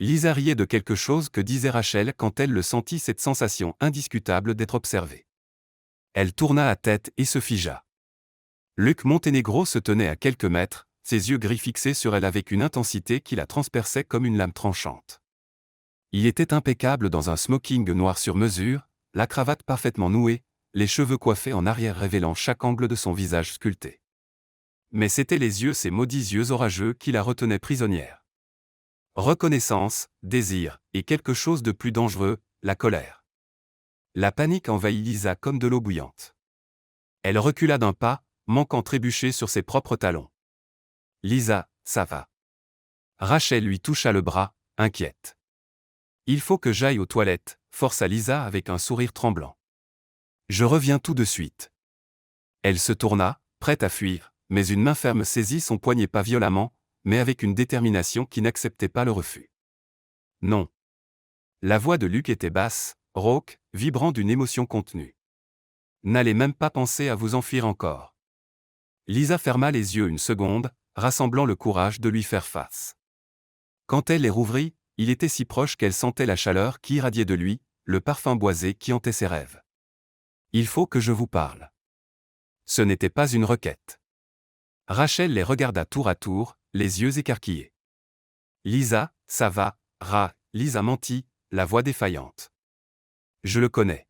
Lisa riait de quelque chose que disait Rachel quand elle le sentit, cette sensation indiscutable d'être observée. Elle tourna la tête et se figea. Luc Monténégro se tenait à quelques mètres, ses yeux gris fixés sur elle avec une intensité qui la transperçait comme une lame tranchante. Il était impeccable dans un smoking noir sur mesure, la cravate parfaitement nouée, les cheveux coiffés en arrière révélant chaque angle de son visage sculpté. Mais c'étaient les yeux, ces maudits yeux orageux, qui la retenaient prisonnière. Reconnaissance, désir, et quelque chose de plus dangereux, la colère. La panique envahit Lisa comme de l'eau bouillante. Elle recula d'un pas, manquant trébucher sur ses propres talons. « Lisa, ça va. » Rachel lui toucha le bras, inquiète. « Il faut que j'aille aux toilettes », força Lisa avec un sourire tremblant. « Je reviens tout de suite. » Elle se tourna, prête à fuir, mais une main ferme saisit son poignet, pas violemment, mais avec une détermination qui n'acceptait pas le refus. « Non. » La voix de Luc était basse, rauque, vibrant d'une émotion contenue. « N'allez même pas penser à vous enfuir encore. » Lisa ferma les yeux une seconde, rassemblant le courage de lui faire face. Quand elle les rouvrit, il était si proche qu'elle sentait la chaleur qui irradiait de lui, le parfum boisé qui hantait ses rêves. « Il faut que je vous parle. » Ce n'était pas une requête. Rachel les regarda tour à tour, les yeux écarquillés. « Lisa, ça va, Lisa mentit, la voix défaillante. « Je le connais. »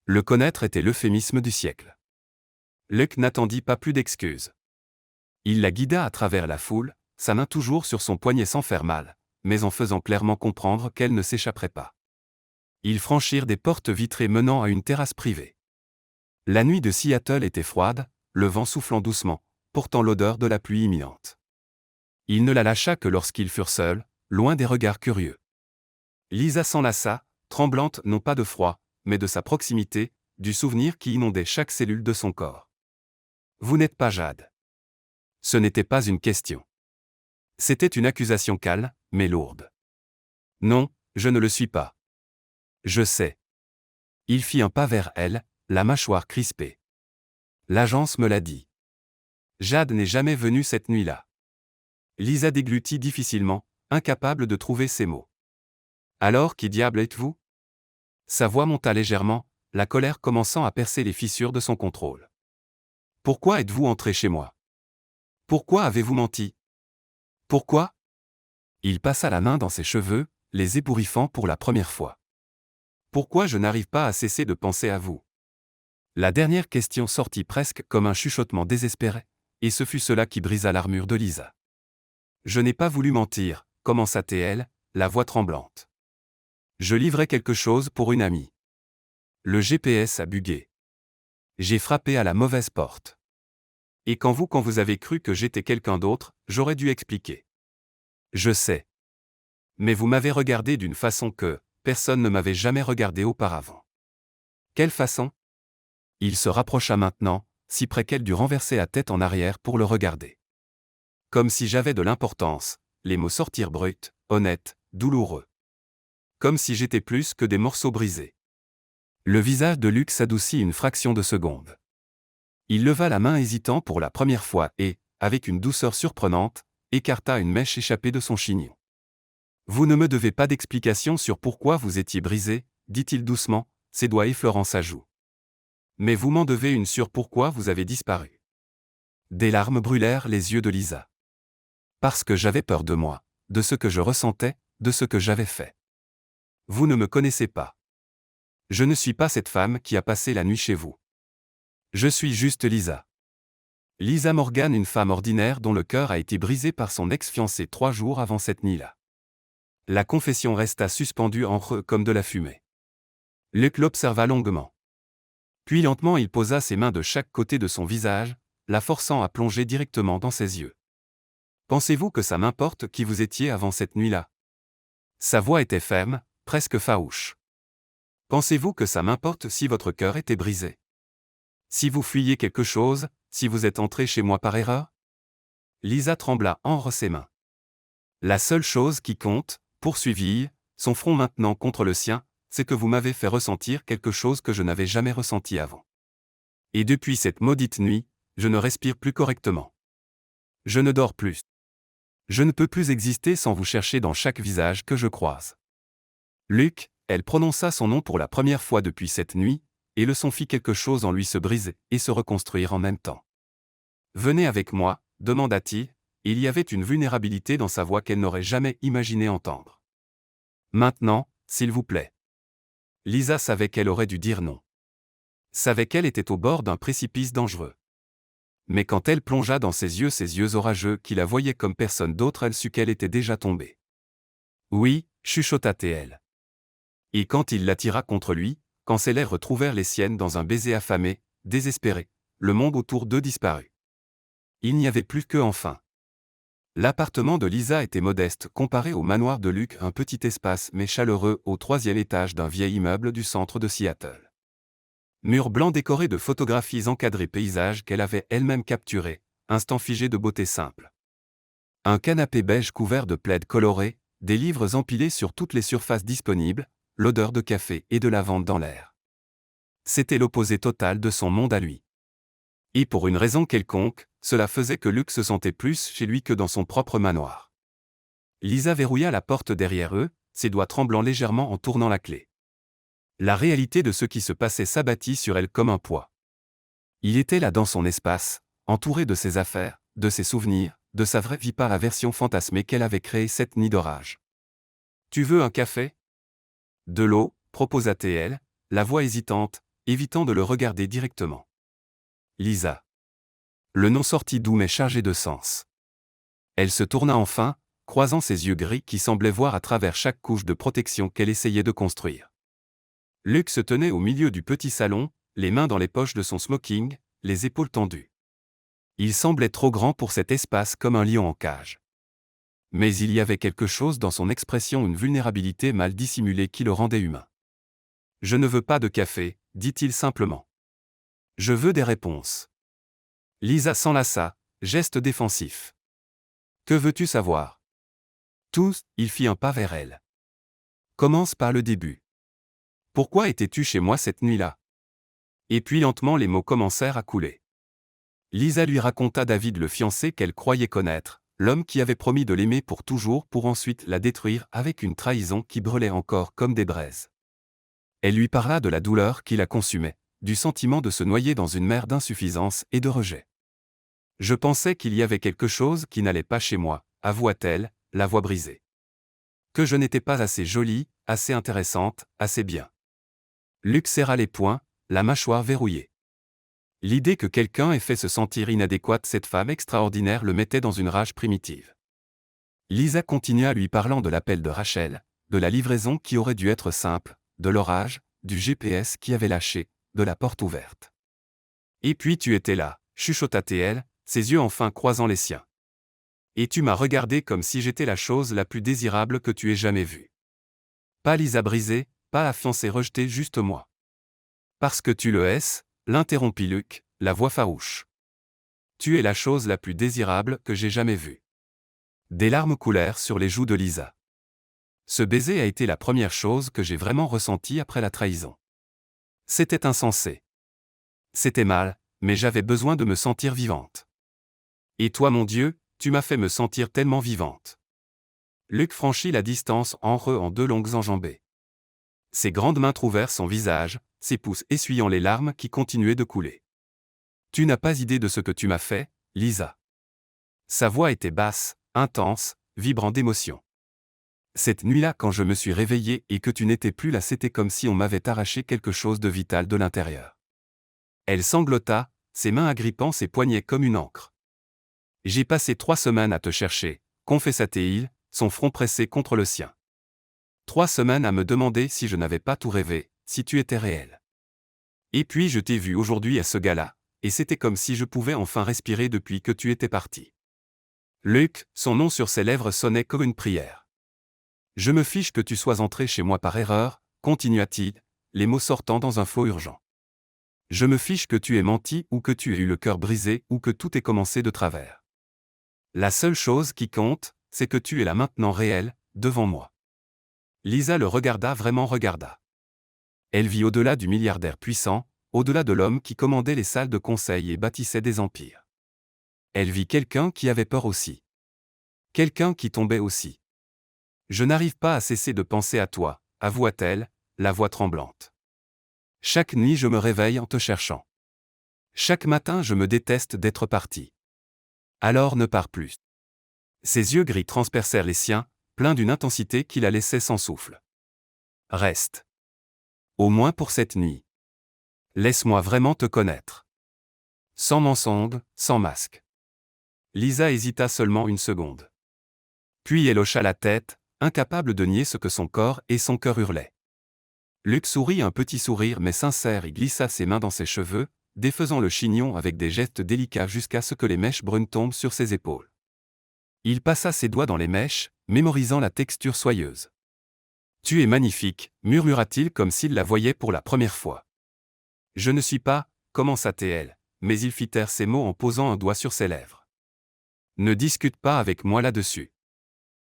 Le connaître était l'euphémisme du siècle. Luc n'attendit pas plus d'excuses. Il la guida à travers la foule, sa main toujours sur son poignet sans faire mal, mais en faisant clairement comprendre qu'elle ne s'échapperait pas. Ils franchirent des portes vitrées menant à une terrasse privée. La nuit de Seattle était froide, le vent soufflant doucement, portant l'odeur de la pluie imminente. Il ne la lâcha que lorsqu'ils furent seuls, loin des regards curieux. Lisa s'enlaça, tremblante non pas de froid, mais de sa proximité, du souvenir qui inondait chaque cellule de son corps. « Vous n'êtes pas Jade. » Ce n'était pas une question. C'était une accusation calme, mais lourde. « Non, je ne le suis pas. »« Je sais. » Il fit un pas vers elle, la mâchoire crispée. « L'agence me l'a dit. Jade n'est jamais venue cette nuit-là. » Lisa déglutit difficilement, incapable de trouver ses mots. « Alors qui diable êtes-vous » Sa voix monta légèrement, la colère commençant à percer les fissures de son contrôle. « Pourquoi êtes-vous entré chez moi ? Pourquoi avez-vous menti ? Pourquoi ?» Il passa la main dans ses cheveux, les ébouriffant pour la première fois. « Pourquoi je n'arrive pas à cesser de penser à vous ? La dernière question sortit presque comme un chuchotement désespéré, et ce fut cela qui brisa l'armure de Lisa. Je n'ai pas voulu mentir, commença-t-elle, la voix tremblante. Je livrais quelque chose pour une amie. Le GPS a bugué. J'ai frappé à la mauvaise porte. Et quand vous avez cru que j'étais quelqu'un d'autre, j'aurais dû expliquer. Je sais. Mais vous m'avez regardé d'une façon que personne ne m'avait jamais regardé auparavant. Quelle façon? Il se rapprocha maintenant, si près qu'elle dut renverser la tête en arrière pour le regarder. Comme si j'avais de l'importance, les mots sortirent bruts, honnêtes, douloureux. Comme si j'étais plus que des morceaux brisés. Le visage de Luc s'adoucit une fraction de seconde. Il leva la main hésitant pour la première fois et, avec une douceur surprenante, écarta une mèche échappée de son chignon. Vous ne me devez pas d'explication sur pourquoi vous étiez brisé, dit-il doucement, ses doigts effleurant sa joue. Mais vous m'en devez une sur pourquoi vous avez disparu. Des larmes brûlèrent les yeux de Lisa. Parce que j'avais peur de moi, de ce que je ressentais, de ce que j'avais fait. Vous ne me connaissez pas. Je ne suis pas cette femme qui a passé la nuit chez vous. Je suis juste Lisa. Lisa Morgan, une femme ordinaire dont le cœur a été brisé par son ex-fiancé 3 jours avant cette nuit-là. La confession resta suspendue entre eux comme de la fumée. Luc l'observa longuement. Puis lentement il posa ses mains de chaque côté de son visage, la forçant à plonger directement dans ses yeux. Pensez-vous que ça m'importe qui vous étiez avant cette nuit-là? Sa voix était ferme, presque farouche. Pensez-vous que ça m'importe si votre cœur était brisé? Si vous fuyiez quelque chose, si vous êtes entré chez moi par erreur? Lisa trembla entre ses mains. La seule chose qui compte, poursuivit-il, son front maintenant contre le sien, c'est que vous m'avez fait ressentir quelque chose que je n'avais jamais ressenti avant. Et depuis cette maudite nuit, je ne respire plus correctement. Je ne dors plus. Je ne peux plus exister sans vous chercher dans chaque visage que je croise. Luc, elle prononça son nom pour la première fois depuis cette nuit, et le son fit quelque chose en lui se briser et se reconstruire en même temps. Venez avec moi, demanda-t-il, et il y avait une vulnérabilité dans sa voix qu'elle n'aurait jamais imaginé entendre. Maintenant, s'il vous plaît. Lisa savait qu'elle aurait dû dire non. Savait qu'elle était au bord d'un précipice dangereux. Mais quand elle plongea dans ses yeux orageux qui la voyaient comme personne d'autre, elle sut qu'elle était déjà tombée. Oui, chuchota-t-elle. Et quand il l'attira contre lui, quand ses lèvres trouvèrent les siennes dans un baiser affamé, désespéré, le monde autour d'eux disparut. Il n'y avait plus qu'eux enfin. L'appartement de Lisa était modeste comparé au manoir de Luc, un petit espace mais chaleureux au 3e étage d'un vieil immeuble du centre de Seattle. Murs blancs décorés de photographies encadrées paysages qu'elle avait elle-même capturés, instant figé de beauté simple. Un canapé beige couvert de plaids colorés, des livres empilés sur toutes les surfaces disponibles, l'odeur de café et de lavande dans l'air. C'était l'opposé total de son monde à lui. Et pour une raison quelconque, cela faisait que Luc se sentait plus chez lui que dans son propre manoir. Lisa verrouilla la porte derrière eux, ses doigts tremblant légèrement en tournant la clé. La réalité de ce qui se passait s'abattit sur elle comme un poids. Il était là dans son espace, entouré de ses affaires, de ses souvenirs, de sa vraie vie par la version fantasmée qu'elle avait créée cette nuit d'orage. « Tu veux un café ?» De l'eau, proposa-t-elle, la voix hésitante, évitant de le regarder directement. Lisa. Le nom sortit doux mais chargé de sens. Elle se tourna enfin, croisant ses yeux gris qui semblaient voir à travers chaque couche de protection qu'elle essayait de construire. Luc se tenait au milieu du petit salon, les mains dans les poches de son smoking, les épaules tendues. Il semblait trop grand pour cet espace comme un lion en cage. Mais il y avait quelque chose dans son expression, une vulnérabilité mal dissimulée qui le rendait humain. « Je ne veux pas de café, dit-il simplement. Je veux des réponses. » Lisa s'enlaça, geste défensif. « Que veux-tu savoir ?» Tout, il fit un pas vers elle. « Commence par le début. Pourquoi étais-tu chez moi cette nuit-là ?» Et puis lentement les mots commencèrent à couler. Lisa lui raconta David, le fiancé qu'elle croyait connaître, l'homme qui avait promis de l'aimer pour toujours pour ensuite la détruire avec une trahison qui brûlait encore comme des braises. Elle lui parla de la douleur qui la consumait, du sentiment de se noyer dans une mer d'insuffisance et de rejet. « Je pensais qu'il y avait quelque chose qui n'allait pas chez moi, avoua-t-elle, la voix brisée. Que je n'étais pas assez jolie, assez intéressante, assez bien. » Luc serra les poings, la mâchoire verrouillée. L'idée que quelqu'un ait fait se sentir inadéquate cette femme extraordinaire le mettait dans une rage primitive. Lisa continua lui parlant de l'appel de Rachel, de la livraison qui aurait dû être simple, de l'orage, du GPS qui avait lâché, de la porte ouverte. Et puis tu étais là, chuchota-t-elle, ses yeux enfin croisant les siens. Et tu m'as regardé comme si j'étais la chose la plus désirable que tu aies jamais vue. Pas Lisa brisée, pas la fiancée rejetée, juste moi. Parce que tu le es, l'interrompit Luc, la voix farouche. Tu es la chose la plus désirable que j'ai jamais vue. Des larmes coulèrent sur les joues de Lisa. Ce baiser a été la première chose que j'ai vraiment ressentie après la trahison. C'était insensé. C'était mal, mais j'avais besoin de me sentir vivante. Et toi mon Dieu, tu m'as fait me sentir tellement vivante. Luc franchit la distance en deux longues enjambées. Ses grandes mains trouvèrent son visage, ses pouces essuyant les larmes qui continuaient de couler. Tu n'as pas idée de ce que tu m'as fait, Lisa. Sa voix était basse, intense, vibrant d'émotion. Cette nuit-là, quand je me suis réveillé et que tu n'étais plus là, c'était comme si on m'avait arraché quelque chose de vital de l'intérieur. Elle sanglota, ses mains agrippant ses poignets comme une encre. J'ai passé 3 semaines à te chercher, confessa-t-il, son front pressé contre le sien. 3 semaines à me demander si je n'avais pas tout rêvé, si tu étais réel. Et puis je t'ai vu aujourd'hui à ce gala, et c'était comme si je pouvais enfin respirer depuis que tu étais parti. Luc, son nom sur ses lèvres sonnait comme une prière. Je me fiche que tu sois entré chez moi par erreur, continua-t-il, les mots sortant dans un flot urgent. Je me fiche que tu aies menti ou que tu aies eu le cœur brisé ou que tout ait commencé de travers. La seule chose qui compte, c'est que tu es là maintenant réel, devant moi. Lisa le regarda, vraiment regarda. Elle vit au-delà du milliardaire puissant, au-delà de l'homme qui commandait les salles de conseil et bâtissait des empires. Elle vit quelqu'un qui avait peur aussi. Quelqu'un qui tombait aussi. Je n'arrive pas à cesser de penser à toi, avoua-t-elle, la voix tremblante. Chaque nuit je me réveille en te cherchant. Chaque matin je me déteste d'être parti. Alors ne pars plus. Ses yeux gris transpercèrent les siens, pleins d'une intensité qui la laissait sans souffle. Reste. Au moins pour cette nuit. Laisse-moi vraiment te connaître. Sans mensonge, sans masque. Lisa hésita seulement une seconde. Puis elle hocha la tête, incapable de nier ce que son corps et son cœur hurlaient. Luc sourit un petit sourire mais sincère et glissa ses mains dans ses cheveux, défaisant le chignon avec des gestes délicats jusqu'à ce que les mèches brunes tombent sur ses épaules. Il passa ses doigts dans les mèches, mémorisant la texture soyeuse. « Tu es magnifique », murmura-t-il comme s'il la voyait pour la première fois. « Je ne suis pas », commença-t-elle, mais il fit taire ses mots en posant un doigt sur ses lèvres. « Ne discute pas avec moi là-dessus. »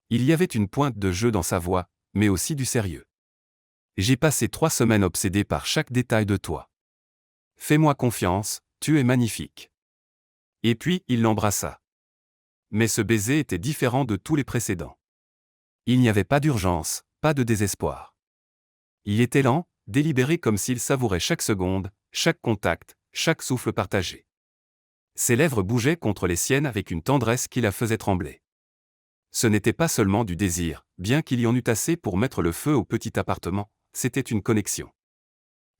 Il y avait une pointe de jeu dans sa voix, mais aussi du sérieux. J'ai passé 3 semaines obsédé par chaque détail de toi. Fais-moi confiance, tu es magnifique. Et puis il l'embrassa. Mais ce baiser était différent de tous les précédents. Il n'y avait pas d'urgence, pas de désespoir. Il était lent, délibéré comme s'il savourait chaque seconde, chaque contact, chaque souffle partagé. Ses lèvres bougeaient contre les siennes avec une tendresse qui la faisait trembler. Ce n'était pas seulement du désir, bien qu'il y en eût assez pour mettre le feu au petit appartement, c'était une connexion.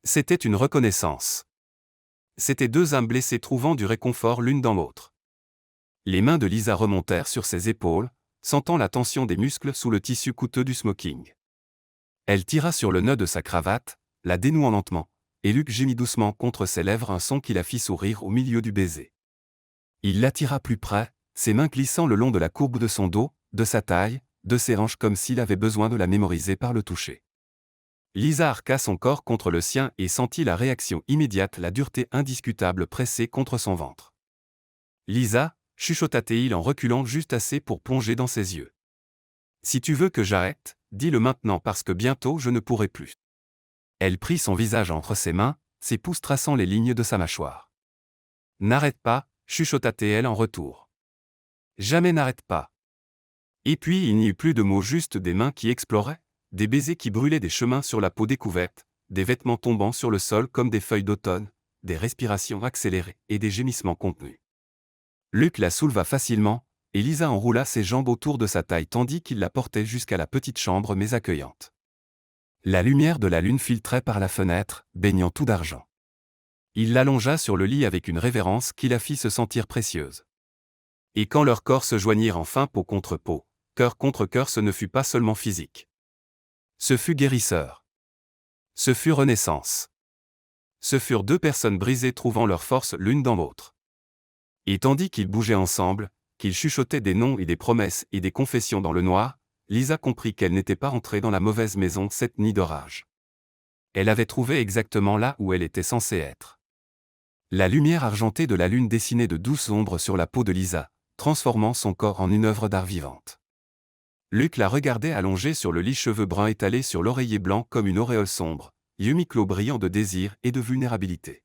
C'était une reconnaissance. C'étaient 2 âmes blessées trouvant du réconfort l'une dans l'autre. Les mains de Lisa remontèrent sur ses épaules, sentant la tension des muscles sous le tissu coûteux du smoking. Elle tira sur le nœud de sa cravate, la dénouant lentement, et Luc gémit doucement contre ses lèvres un son qui la fit sourire au milieu du baiser. Il l'attira plus près, ses mains glissant le long de la courbe de son dos, de sa taille, de ses hanches comme s'il avait besoin de la mémoriser par le toucher. Lisa arqua son corps contre le sien et sentit la réaction immédiate, la dureté indiscutable pressée contre son ventre. « Lisa » chuchota-t-il en reculant juste assez pour plonger dans ses yeux. « Si tu veux que j'arrête, dis-le maintenant parce que bientôt je ne pourrai plus. » Elle prit son visage entre ses mains, ses pouces traçant les lignes de sa mâchoire. « N'arrête pas » chuchota-t-elle en retour. « Jamais n'arrête pas. » Et puis il n'y eut plus de mots, juste des mains qui exploraient, des baisers qui brûlaient des chemins sur la peau découverte, des vêtements tombant sur le sol comme des feuilles d'automne, des respirations accélérées et des gémissements contenus. Luc la souleva facilement, et Lisa enroula ses jambes autour de sa taille tandis qu'il la portait jusqu'à la petite chambre mais accueillante. La lumière de la lune filtrait par la fenêtre, baignant tout d'argent. Il l'allongea sur le lit avec une révérence qui la fit se sentir précieuse. Et quand leurs corps se joignirent enfin peau contre peau, cœur contre cœur, ce ne fut pas seulement physique. Ce fut guérisseur. Ce fut renaissance. Ce furent deux personnes brisées trouvant leur force l'une dans l'autre. Et tandis qu'ils bougeaient ensemble, qu'ils chuchotaient des noms et des promesses et des confessions dans le noir, Lisa comprit qu'elle n'était pas entrée dans la mauvaise maison cette nuit d'orage. Elle avait trouvé exactement là où elle était censée être. La lumière argentée de la lune dessinait de douces ombres sur la peau de Lisa, transformant son corps en une œuvre d'art vivante. Luc la regardait allongée sur le lit, cheveux bruns étalés sur l'oreiller blanc comme une auréole sombre, yeux mi-clos brillants de désir et de vulnérabilité.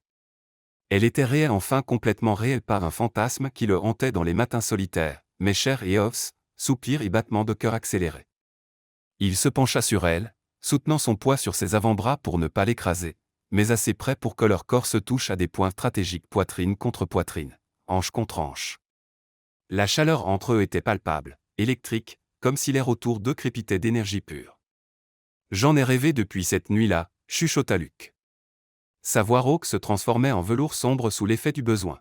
Elle était réelle, enfin complètement réelle, par un fantasme qui le hantait dans les matins solitaires, mais chair et os, soupirs et battements de cœur accélérés. Il se pencha sur elle, soutenant son poids sur ses avant-bras pour ne pas l'écraser, mais assez près pour que leur corps se touche à des points stratégiques, poitrine contre poitrine, hanche contre hanche. La chaleur entre eux était palpable, électrique, comme si l'air autour d'eux crépitait d'énergie pure. J'en ai rêvé depuis cette nuit-là, chuchota Luc. Sa voix rauque se transformait en velours sombre sous l'effet du besoin.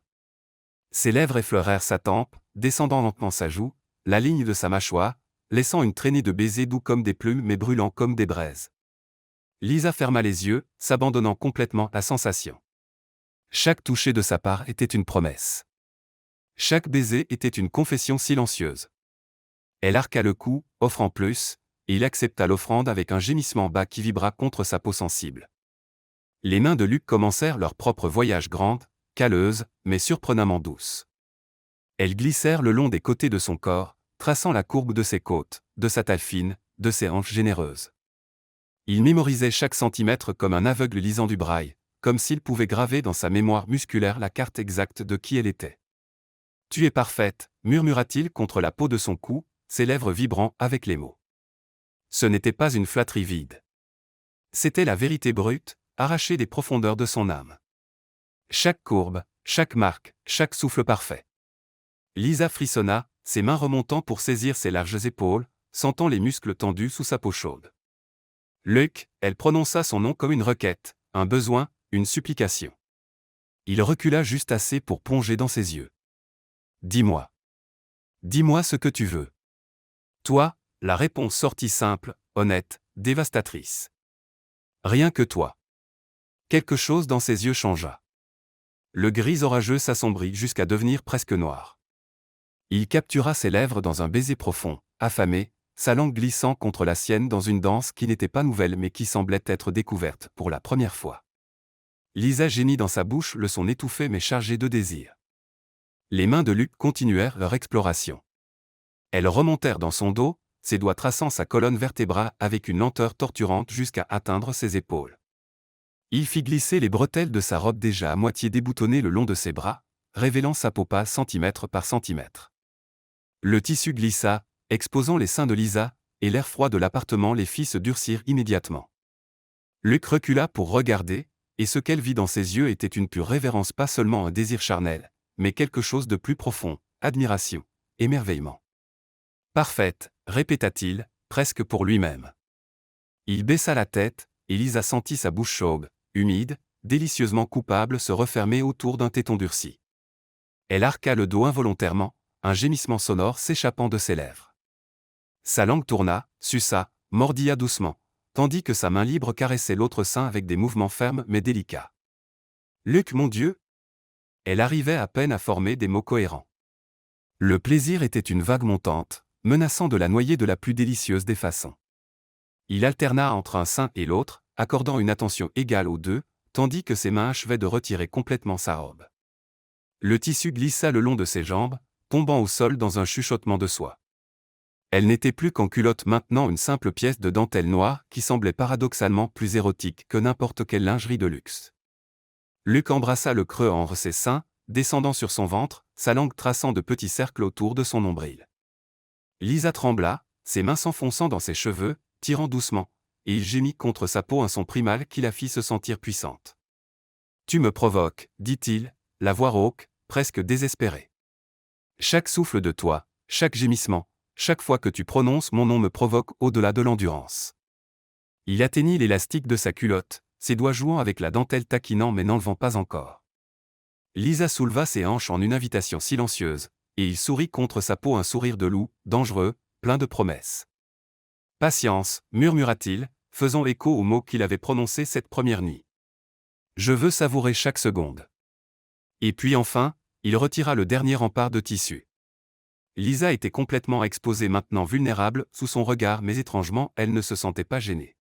Ses lèvres effleurèrent sa tempe, descendant lentement sa joue, la ligne de sa mâchoire, laissant une traînée de baisers doux comme des plumes mais brûlants comme des braises. Lisa ferma les yeux, s'abandonnant complètement à la sensation. Chaque toucher de sa part était une promesse. Chaque baiser était une confession silencieuse. Elle arqua le cou, offrant plus, et il accepta l'offrande avec un gémissement bas qui vibra contre sa peau sensible. Les mains de Luc commencèrent leur propre voyage, grande, calleuse, mais surprenamment douce. Elles glissèrent le long des côtés de son corps, traçant la courbe de ses côtes, de sa taille fine, de ses hanches généreuses. Il mémorisait chaque centimètre comme un aveugle lisant du braille, comme s'il pouvait graver dans sa mémoire musculaire la carte exacte de qui elle était. « Tu es parfaite », murmura-t-il contre la peau de son cou, ses lèvres vibrant avec les mots. Ce n'était pas une flatterie vide. C'était la vérité brute, arrachée des profondeurs de son âme. Chaque courbe, chaque marque, chaque souffle parfait. Lisa frissonna, ses mains remontant pour saisir ses larges épaules, sentant les muscles tendus sous sa peau chaude. Luc, elle prononça son nom comme une requête, un besoin, une supplication. Il recula juste assez pour plonger dans ses yeux. « Dis-moi. Dis-moi ce que tu veux. » Toi, la réponse sortit simple, honnête, dévastatrice. Rien que toi. Quelque chose dans ses yeux changea. Le gris orageux s'assombrit jusqu'à devenir presque noir. Il captura ses lèvres dans un baiser profond, affamé, sa langue glissant contre la sienne dans une danse qui n'était pas nouvelle mais qui semblait être découverte pour la première fois. Lisa gémit dans sa bouche, le son étouffé mais chargé de désir. Les mains de Luc continuèrent leur exploration. Elles remontèrent dans son dos, ses doigts traçant sa colonne vertébrale avec une lenteur torturante jusqu'à atteindre ses épaules. Il fit glisser les bretelles de sa robe déjà à moitié déboutonnée le long de ses bras, révélant sa peau pâle centimètre par centimètre. Le tissu glissa, exposant les seins de Lisa, et l'air froid de l'appartement les fit se durcir immédiatement. Luc recula pour regarder, et ce qu'elle vit dans ses yeux était une pure révérence, pas seulement un désir charnel, mais quelque chose de plus profond, admiration, émerveillement. Parfaite, répéta-t-il, presque pour lui-même. Il baissa la tête, et Lisa sentit sa bouche chaude, humide, délicieusement coupable se refermer autour d'un téton durci. Elle arqua le dos involontairement, un gémissement sonore s'échappant de ses lèvres. Sa langue tourna, suça, mordilla doucement, tandis que sa main libre caressait l'autre sein avec des mouvements fermes mais délicats. « Luc, mon Dieu !» Elle arrivait à peine à former des mots cohérents. Le plaisir était une vague montante, menaçant de la noyer de la plus délicieuse des façons. Il alterna entre un sein et l'autre, accordant une attention égale aux deux, tandis que ses mains achevaient de retirer complètement sa robe. Le tissu glissa le long de ses jambes, tombant au sol dans un chuchotement de soie. Elle n'était plus qu'en culotte maintenant, une simple pièce de dentelle noire qui semblait paradoxalement plus érotique que n'importe quelle lingerie de luxe. Luc embrassa le creux entre ses seins, descendant sur son ventre, sa langue traçant de petits cercles autour de son nombril. Lisa trembla, ses mains s'enfonçant dans ses cheveux, tirant doucement, et il gémit contre sa peau un son primal qui la fit se sentir puissante. « Tu me provoques, dit-il, la voix rauque, presque désespérée. Chaque souffle de toi, chaque gémissement, chaque fois que tu prononces mon nom me provoque au-delà de l'endurance. » Il atteignit l'élastique de sa culotte, ses doigts jouant avec la dentelle taquinant mais n'enlevant pas encore. Lisa souleva ses hanches en une invitation silencieuse, et il sourit contre sa peau un sourire de loup, dangereux, plein de promesses. « Patience, murmura-t-il, faisant écho aux mots qu'il avait prononcés cette première nuit. Je veux savourer chaque seconde. Et puis enfin, il retira le dernier rempart de tissu. Lisa était complètement exposée maintenant vulnérable sous son regard mais étrangement elle ne se sentait pas gênée.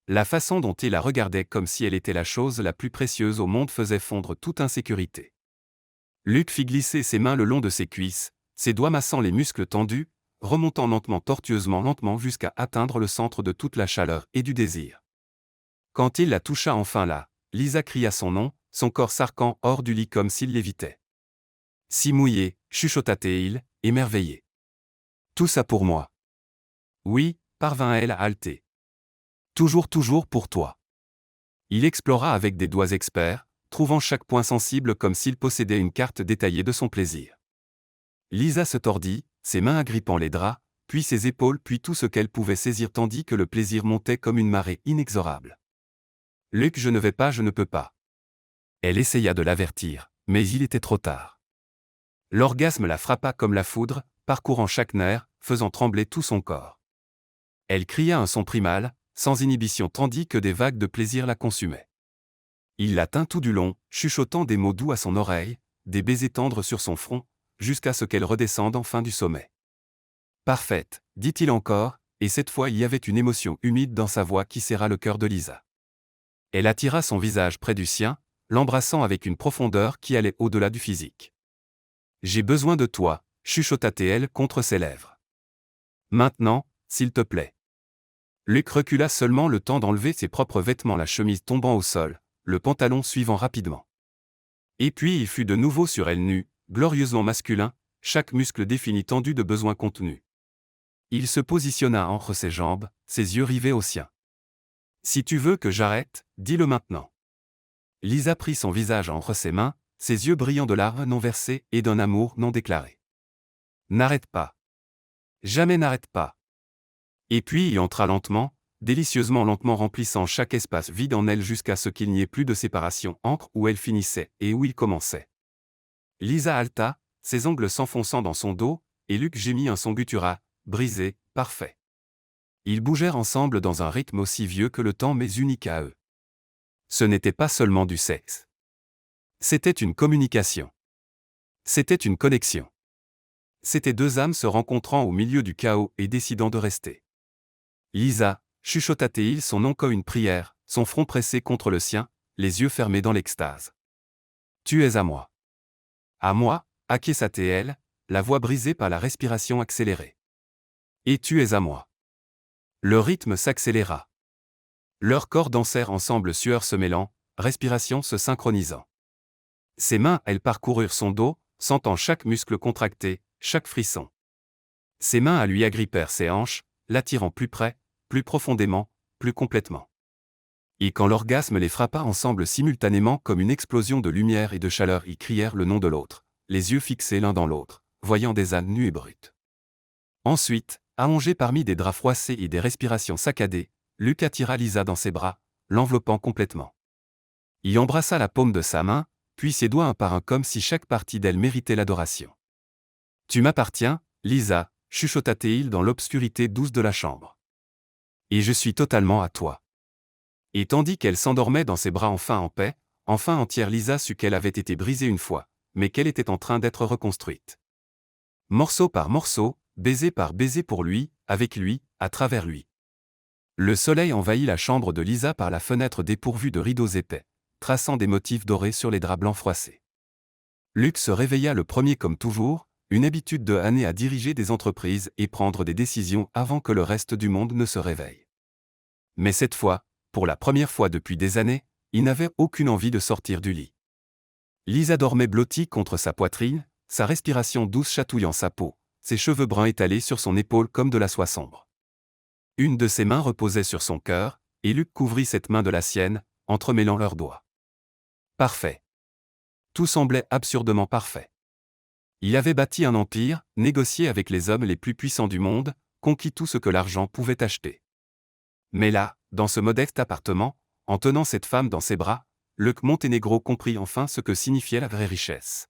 La façon dont il la regardait comme si elle était la chose la plus précieuse au monde faisait fondre toute insécurité. Luc fit glisser ses mains le long de ses cuisses, ses doigts massant les muscles tendus, remontant lentement tortueusement jusqu'à atteindre le centre de toute la chaleur et du désir. Quand il la toucha enfin là, Lisa cria son nom, son corps s'arquant hors du lit comme s'il lévitait. Si mouillé, chuchota-t-il, émerveillé. Tout ça pour moi. Oui, parvint-elle à haleter. Toujours pour toi. Il explora avec des doigts experts, trouvant chaque point sensible comme s'il possédait une carte détaillée de son plaisir. Lisa se tordit, ses mains agrippant les draps, puis ses épaules puis tout ce qu'elle pouvait saisir tandis que le plaisir montait comme une marée inexorable. Luc, je ne peux pas. Elle essaya de l'avertir, mais il était trop tard. L'orgasme la frappa comme la foudre, parcourant chaque nerf, faisant trembler tout son corps. Elle cria un son primal, sans inhibition tandis que des vagues de plaisir la consumaient. Il la tint tout du long, chuchotant des mots doux à son oreille, des baisers tendres sur son front, jusqu'à ce qu'elle redescende enfin du sommet. Parfaite, dit-il encore, et cette fois il y avait une émotion humide dans sa voix qui serra le cœur de Lisa. Elle attira son visage près du sien, l'embrassant avec une profondeur qui allait au-delà du physique. J'ai besoin de toi, chuchota-t-elle contre ses lèvres. Maintenant, s'il te plaît. Luc recula seulement le temps d'enlever ses propres vêtements, la chemise tombant au sol, le pantalon suivant rapidement. Et puis il fut de nouveau sur elle nue, glorieusement masculin, chaque muscle défini tendu de besoin contenu. Il se positionna entre ses jambes, ses yeux rivés aux siens. Si tu veux que j'arrête, dis-le maintenant. Lisa prit son visage entre ses mains, ses yeux brillants de larmes non versées et d'un amour non déclaré. N'arrête pas. Jamais n'arrête pas. Et puis il entra lentement, délicieusement lentement remplissant chaque espace vide en elle jusqu'à ce qu'il n'y ait plus de séparation entre où elle finissait et où il commençait. Lisa haleta, ses ongles s'enfonçant dans son dos, et Luc gémit un son guttural, brisé, parfait. Ils bougèrent ensemble dans un rythme aussi vieux que le temps mais unique à eux. Ce n'était pas seulement du sexe. C'était une communication. C'était une connexion. C'étaient deux âmes se rencontrant au milieu du chaos et décidant de rester. Lisa, chuchota-t-il son nom comme une prière, son front pressé contre le sien, les yeux fermés dans l'extase. Tu es à moi. À moi, acquiesça-t-elle, la voix brisée par la respiration accélérée. Et tu es à moi. Le rythme s'accéléra. Leurs corps dansèrent ensemble, sueur se mêlant, respiration se synchronisant. Ses mains, elles parcoururent son dos, sentant chaque muscle contracté, chaque frisson. Ses mains à lui agrippèrent ses hanches, l'attirant plus près, plus profondément, plus complètement. Et quand l'orgasme les frappa ensemble simultanément comme une explosion de lumière et de chaleur, ils crièrent le nom de l'autre, les yeux fixés l'un dans l'autre, voyant des ânes nues et brutes. Ensuite, allongé parmi des draps froissés et des respirations saccadées, Luc attira Lisa dans ses bras, l'enveloppant complètement. Il embrassa la paume de sa main, puis ses doigts un par un comme si chaque partie d'elle méritait l'adoration. Tu m'appartiens, Lisa, chuchota-t-il dans l'obscurité douce de la chambre. Et je suis totalement à toi. Et tandis qu'elle s'endormait dans ses bras enfin en paix, enfin entière, Lisa sut qu'elle avait été brisée une fois, mais qu'elle était en train d'être reconstruite. Morceau par morceau, baiser par baiser pour lui, avec lui, à travers lui. Le soleil envahit la chambre de Lisa par la fenêtre dépourvue de rideaux épais, traçant des motifs dorés sur les draps blancs froissés. Luc se réveilla le premier comme toujours, une habitude de année à diriger des entreprises et prendre des décisions avant que le reste du monde ne se réveille. Mais cette fois, pour la première fois depuis des années, il n'avait aucune envie de sortir du lit. Lisa dormait blottie contre sa poitrine, sa respiration douce chatouillant sa peau, ses cheveux bruns étalés sur son épaule comme de la soie sombre. Une de ses mains reposait sur son cœur, et Luc couvrit cette main de la sienne, entremêlant leurs doigts. Parfait. Tout semblait absurdement parfait. Il avait bâti un empire, négocié avec les hommes les plus puissants du monde, conquis tout ce que l'argent pouvait acheter. Mais là, dans ce modeste appartement, En tenant cette femme dans ses bras, Luc Montenegro comprit enfin ce que signifiait la vraie richesse.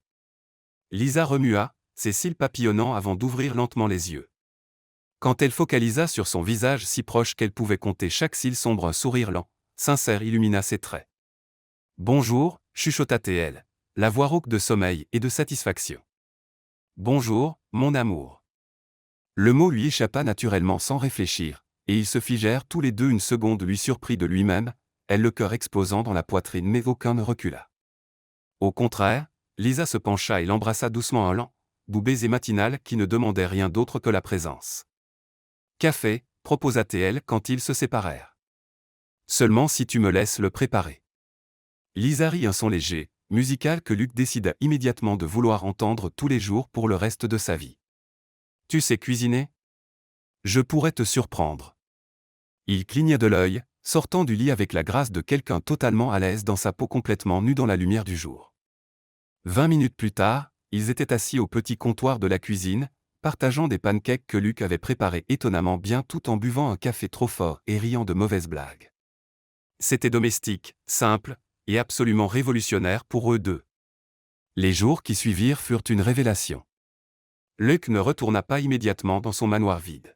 Lisa remua, ses cils papillonnant avant d'ouvrir lentement les yeux. Quand elle focalisa sur son visage si proche qu'elle pouvait compter chaque cil sombre, un sourire lent, sincère illumina ses traits. « Bonjour », chuchota-t-elle, la voix rauque de sommeil et de satisfaction. « Bonjour, mon amour. » Le mot lui échappa naturellement sans réfléchir, et ils se figèrent tous les deux une seconde, lui surpris de lui-même, elle le cœur explosant dans la poitrine, mais aucun ne recula. Au contraire, Lisa se pencha et l'embrassa doucement, un lent, doux baiser matinal qui ne demandait rien d'autre que la présence. « Café », proposa-t-elle quand ils se séparèrent. « Seulement si tu me laisses le préparer. » Lisa rit un son léger, musical que Luc décida immédiatement de vouloir entendre tous les jours pour le reste de sa vie. « Tu sais cuisiner ? Je pourrais te surprendre. » Il cligna de l'œil, sortant du lit avec la grâce de quelqu'un totalement à l'aise dans sa peau, complètement nu dans la lumière du jour. 20 minutes plus tard, ils étaient assis au petit comptoir de la cuisine, partageant des pancakes que Luc avait préparés étonnamment bien tout en buvant un café trop fort et riant de mauvaises blagues. C'était domestique, simple, et absolument révolutionnaire pour eux deux. Les jours qui suivirent furent une révélation. Luc ne retourna pas immédiatement dans son manoir vide.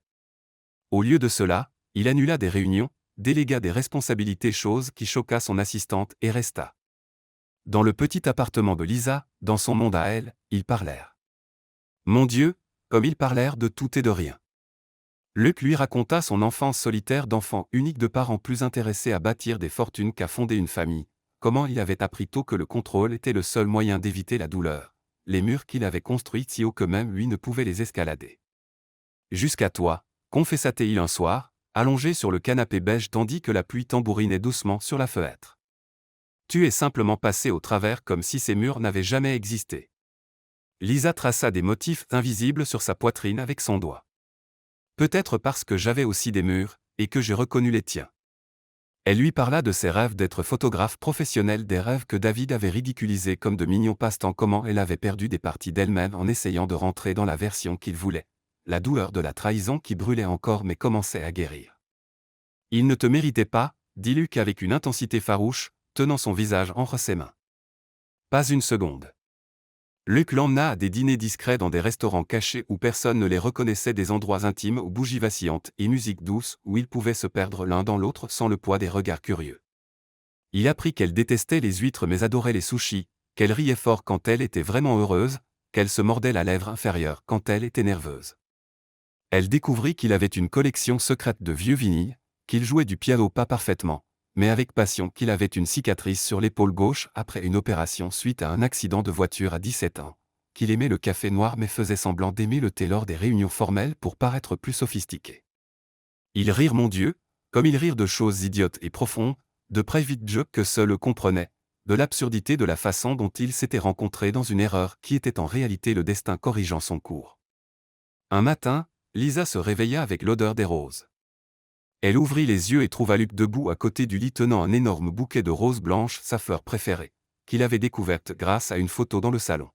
Au lieu de cela, il annula des réunions, délégua des responsabilités, chose qui choqua son assistante, et resta. Dans le petit appartement de Lisa, dans son monde à elle, ils parlèrent. Mon Dieu, comme ils parlèrent de tout et de rien. Luc lui raconta son enfance solitaire d'enfant unique, de parents plus intéressés à bâtir des fortunes qu'à fonder une famille, comment il avait appris tôt que le contrôle était le seul moyen d'éviter la douleur, les murs qu'il avait construits si haut que même lui ne pouvait les escalader. Jusqu'à toi, confessa-t-il un soir, allongé sur le canapé beige tandis que la pluie tambourinait doucement sur la fenêtre. Tu es simplement passé au travers comme si ces murs n'avaient jamais existé. Lisa traça des motifs invisibles sur sa poitrine avec son doigt. Peut-être parce que j'avais aussi des murs, et que j'ai reconnu les tiens. Elle lui parla de ses rêves d'être photographe professionnel, des rêves que David avait ridiculisés comme de mignons passe-temps, comment elle avait perdu des parties d'elle-même en essayant de rentrer dans la version qu'il voulait, la douleur de la trahison qui brûlait encore mais commençait à guérir. Il ne te méritait pas, dit Luc avec une intensité farouche, tenant son visage entre ses mains. Pas une seconde. Luc l'emmena à des dîners discrets dans des restaurants cachés où personne ne les reconnaissait, des endroits intimes aux bougies vacillantes et musique douce où ils pouvaient se perdre l'un dans l'autre sans le poids des regards curieux. Il apprit qu'elle détestait les huîtres mais adorait les sushis, qu'elle riait fort quand elle était vraiment heureuse, qu'elle se mordait la lèvre inférieure quand elle était nerveuse. Elle découvrit qu'il avait une collection secrète de vieux vinyles, qu'il jouait du piano pas parfaitement, mais avec passion, qu'il avait une cicatrice sur l'épaule gauche après une opération suite à un accident de voiture à 17 ans, qu'il aimait le café noir mais faisait semblant d'aimer le thé lors des réunions formelles pour paraître plus sophistiqué. Ils rirent, mon Dieu, comme ils rirent de choses idiotes et profondes, de private jokes que seul eux comprenaient, de l'absurdité de la façon dont ils s'étaient rencontrés dans une erreur qui était en réalité le destin corrigeant son cours. Un matin, Lisa se réveilla avec l'odeur des roses. Elle ouvrit les yeux et trouva Luc debout à côté du lit tenant un énorme bouquet de roses blanches, sa fleur préférée, qu'il avait découverte grâce à une photo dans le salon.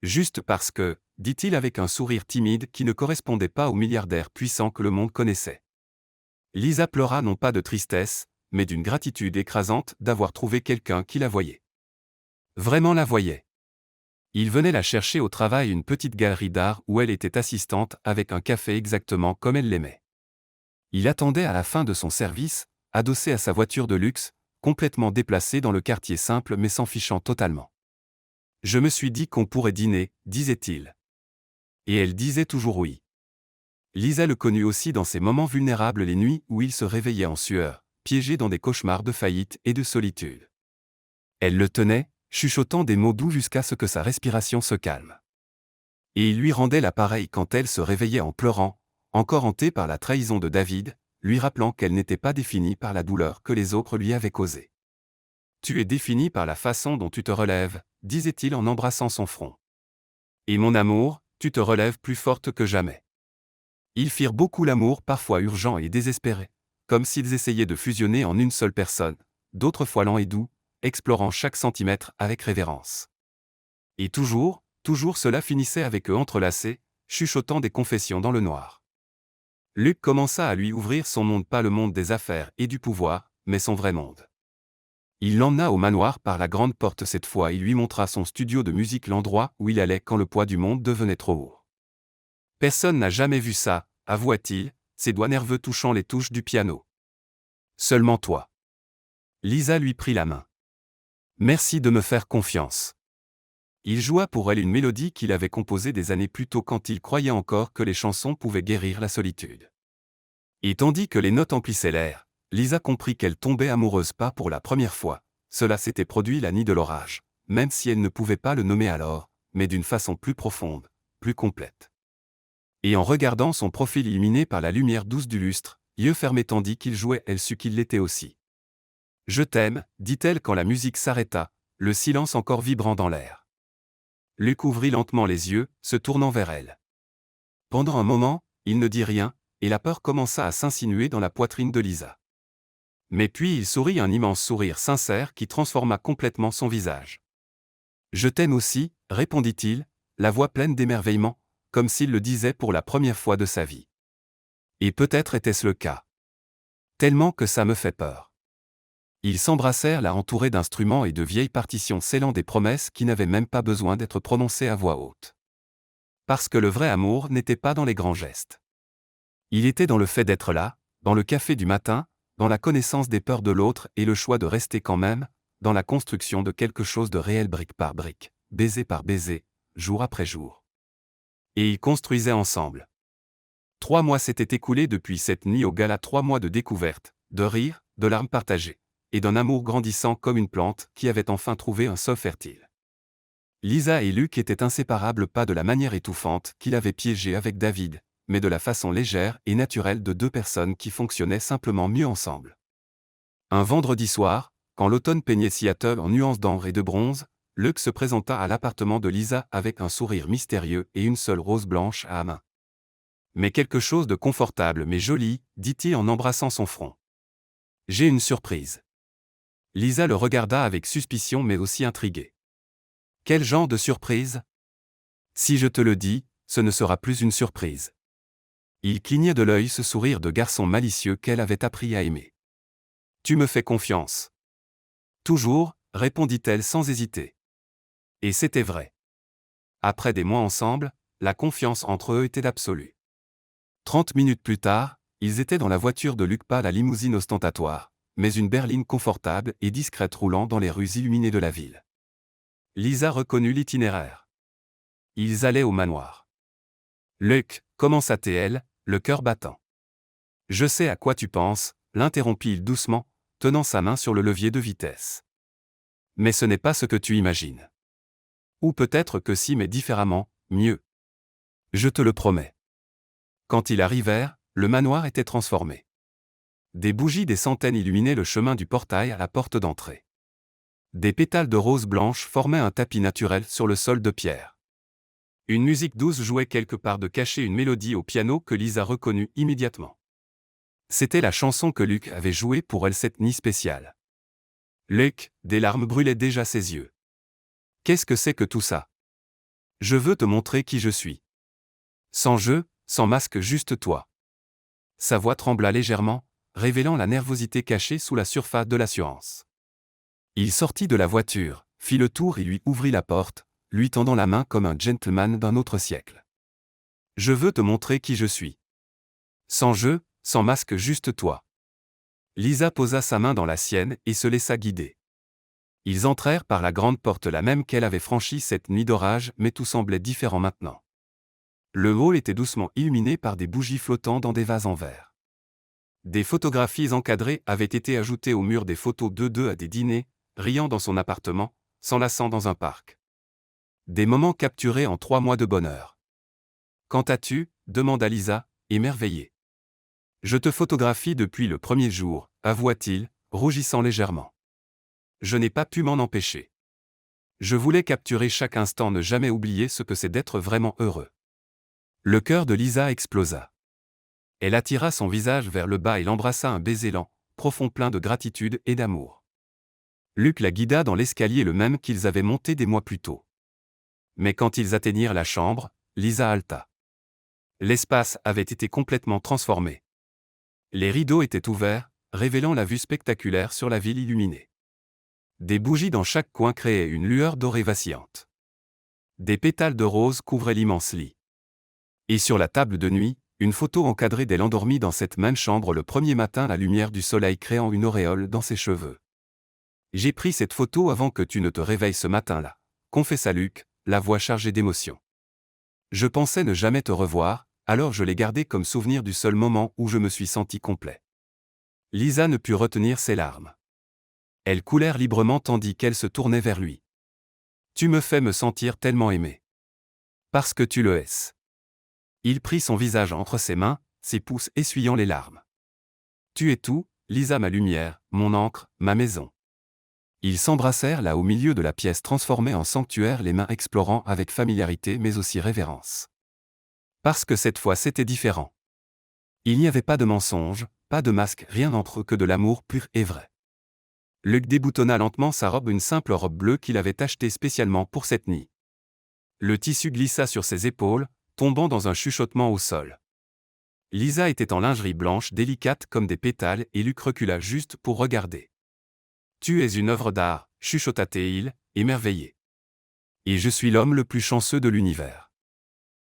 Juste parce que, dit-il avec un sourire timide qui ne correspondait pas au milliardaire puissant que le monde connaissait. Lisa pleura non pas de tristesse, mais d'une gratitude écrasante d'avoir trouvé quelqu'un qui la voyait. Vraiment la voyait. Il venait la chercher au travail, une petite galerie d'art où elle était assistante avec un café exactement comme elle l'aimait. Il attendait à la fin de son service, adossé à sa voiture de luxe, complètement déplacée dans le quartier simple mais s'en fichant totalement. Je me suis dit qu'on pourrait dîner, disait-il. Et elle disait toujours oui. Lisa le connut aussi dans ces moments vulnérables, les nuits où il se réveillait en sueur, piégé dans des cauchemars de faillite et de solitude. Elle le tenait, chuchotant des mots doux jusqu'à ce que sa respiration se calme. Et il lui rendait l'appareil quand elle se réveillait en pleurant, encore hantée par la trahison de David, lui rappelant qu'elle n'était pas définie par la douleur que les autres lui avaient causée. Tu es définie par la façon dont tu te relèves, disait-il en embrassant son front. Et mon amour, tu te relèves plus forte que jamais. Ils firent beaucoup l'amour, parfois urgent et désespéré, comme s'ils essayaient de fusionner en une seule personne, d'autres fois lent et doux, explorant chaque centimètre avec révérence. Et toujours cela finissait avec eux entrelacés, chuchotant des confessions dans le noir. Luc commença à lui ouvrir son monde, pas le monde des affaires et du pouvoir, mais son vrai monde. Il l'emmena au manoir par la grande porte cette fois et lui montra son studio de musique, l'endroit où il allait quand le poids du monde devenait trop lourd. Personne n'a jamais vu ça, avoua-t-il, ses doigts nerveux touchant les touches du piano. Seulement toi. Lisa lui prit la main. Merci de me faire confiance. Il joua pour elle une mélodie qu'il avait composée des années plus tôt quand il croyait encore que les chansons pouvaient guérir la solitude. Et tandis que les notes emplissaient l'air, Lisa comprit qu'elle tombait amoureuse pas pour la première fois. Cela s'était produit la nuit de l'orage, même si elle ne pouvait pas le nommer alors, mais d'une façon plus profonde, plus complète. Et en regardant son profil illuminé par la lumière douce du lustre, yeux fermés tandis qu'il jouait, elle sut qu'il l'était aussi. Je t'aime, dit-elle quand la musique s'arrêta, le silence encore vibrant dans l'air. Luc ouvrit lentement les yeux, se tournant vers elle. Pendant un moment, il ne dit rien, et la peur commença à s'insinuer dans la poitrine de Lisa. Mais puis il sourit un immense sourire sincère qui transforma complètement son visage. Je t'aime aussi, répondit-il, la voix pleine d'émerveillement, comme s'il le disait pour la première fois de sa vie. Et peut-être était-ce le cas. Tellement que ça me fait peur. Ils s'embrassèrent là entourés d'instruments et de vieilles partitions scellant des promesses qui n'avaient même pas besoin d'être prononcées à voix haute. Parce que le vrai amour n'était pas dans les grands gestes. Il était dans le fait d'être là, dans le café du matin, dans la connaissance des peurs de l'autre et le choix de rester quand même, dans la construction de quelque chose de réel brique par brique, baiser par baiser, jour après jour. Et ils construisaient ensemble. 3 mois s'étaient écoulés depuis cette nuit au gala, 3 mois de découverte, de rire, de larmes partagées, et d'un amour grandissant comme une plante qui avait enfin trouvé un sol fertile. Lisa et Luc étaient inséparables, pas de la manière étouffante qu'il avait piégé avec David, mais de la façon légère et naturelle de deux personnes qui fonctionnaient simplement mieux ensemble. Un vendredi soir, quand l'automne peignait Seattle en nuances d'ambre et de bronze, Luc se présenta à l'appartement de Lisa avec un sourire mystérieux et une seule rose blanche à la main. Mais quelque chose de confortable mais joli, dit-il en embrassant son front. J'ai une surprise. Lisa le regarda avec suspicion mais aussi intriguée. Quel genre de surprise ? Si je te le dis, ce ne sera plus une surprise. Il clignait de l'œil, ce sourire de garçon malicieux qu'elle avait appris à aimer. Tu me fais confiance. Toujours, répondit-elle sans hésiter. Et c'était vrai. Après des mois ensemble, la confiance entre eux était absolue. 30 minutes plus tard, ils étaient dans la voiture de Luc, pas la limousine ostentatoire, mais une berline confortable et discrète roulant dans les rues illuminées de la ville. Lisa reconnut l'itinéraire. Ils allaient au manoir. Luc, commença-t-elle, le cœur battant. Je sais à quoi tu penses, l'interrompit-il doucement, tenant sa main sur le levier de vitesse. Mais ce n'est pas ce que tu imagines. Ou peut-être que si, mais différemment, mieux. Je te le promets. Quand ils arrivèrent, le manoir était transformé. Des bougies des centaines illuminaient le chemin du portail à la porte d'entrée. Des pétales de rose blanche formaient un tapis naturel sur le sol de pierre. Une musique douce jouait quelque part de cacher, une mélodie au piano que Lisa reconnut immédiatement. C'était la chanson que Luc avait jouée pour elle cette nuit spéciale. Luc, des larmes brûlaient déjà ses yeux. Qu'est-ce que c'est que tout ça ? Je veux te montrer qui je suis. Sans jeu, sans masque, juste toi. Sa voix trembla légèrement, révélant la nervosité cachée sous la surface de l'assurance. Il sortit de la voiture, fit le tour et lui ouvrit la porte, lui tendant la main comme un gentleman d'un autre siècle. Je veux te montrer qui je suis. Sans jeu, sans masque, juste toi. Lisa posa sa main dans la sienne et se laissa guider. Ils entrèrent par la grande porte, la même qu'elle avait franchie cette nuit d'orage, mais tout semblait différent maintenant. Le hall était doucement illuminé par des bougies flottant dans des vases en verre. Des photographies encadrées avaient été ajoutées au mur, des photos d'eux à des dîners, riant dans son appartement, s'enlaçant dans un parc. Des moments capturés en 3 mois de bonheur. Quand as-tu ? Demanda Lisa, émerveillée. Je te photographie depuis le premier jour, avoua-t-il, rougissant légèrement. Je n'ai pas pu m'en empêcher. Je voulais capturer chaque instant, ne jamais oublier ce que c'est d'être vraiment heureux. Le cœur de Lisa explosa. Elle attira son visage vers le bas et l'embrassa, un baiser lent, profond, plein de gratitude et d'amour. Luc la guida dans l'escalier, le même qu'ils avaient monté des mois plus tôt. Mais quand ils atteignirent la chambre, Lisa halta. L'espace avait été complètement transformé. Les rideaux étaient ouverts, révélant la vue spectaculaire sur la ville illuminée. Des bougies dans chaque coin créaient une lueur dorée vacillante. Des pétales de rose couvraient l'immense lit. Et sur la table de nuit, une photo encadrée d'elle endormie dans cette même chambre le premier matin, la lumière du soleil créant une auréole dans ses cheveux. J'ai pris cette photo avant que tu ne te réveilles ce matin-là, confessa Luc, la voix chargée d'émotion. Je pensais ne jamais te revoir, alors je l'ai gardée comme souvenir du seul moment où je me suis senti complet. Lisa ne put retenir ses larmes. Elles coulèrent librement tandis qu'elle se tournait vers lui. Tu me fais me sentir tellement aimé. Parce que tu le es. Il prit son visage entre ses mains, ses pouces essuyant les larmes. Tu es tout, Lisa, ma lumière, mon encre, ma maison. Ils s'embrassèrent là au milieu de la pièce transformée en sanctuaire, les mains explorant avec familiarité mais aussi révérence. Parce que cette fois c'était différent. Il n'y avait pas de mensonge, pas de masque, rien entre eux que de l'amour pur et vrai. Luc déboutonna lentement sa robe, une simple robe bleue qu'il avait achetée spécialement pour cette nuit. Le tissu glissa sur ses épaules, tombant dans un chuchotement au sol. Lisa était en lingerie blanche délicate comme des pétales et Luc recula juste pour regarder. Tu es une œuvre d'art, chuchota-t-il, émerveillé. Et je suis l'homme le plus chanceux de l'univers.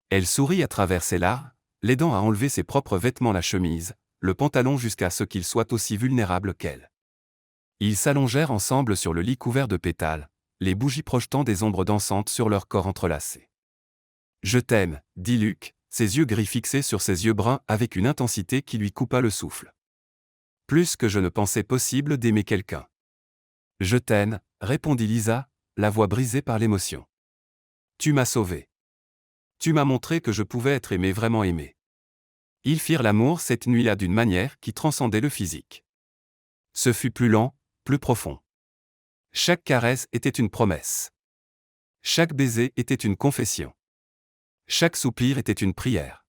Elle sourit à travers ses larmes, l'aidant à enlever ses propres vêtements, la chemise, le pantalon jusqu'à ce qu'il soit aussi vulnérable qu'elle. Ils s'allongèrent ensemble sur le lit couvert de pétales, les bougies projetant des ombres dansantes sur leur corps entrelacés. Je t'aime, dit Luc, ses yeux gris fixés sur ses yeux bruns avec une intensité qui lui coupa le souffle. Plus que je ne pensais possible d'aimer quelqu'un. Je t'aime, répondit Lisa, la voix brisée par l'émotion. Tu m'as sauvé. Tu m'as montré que je pouvais être aimé, vraiment aimé. Ils firent l'amour cette nuit-là d'une manière qui transcendait le physique. Ce fut plus lent, plus profond. Chaque caresse était une promesse. Chaque baiser était une confession. Chaque soupir était une prière.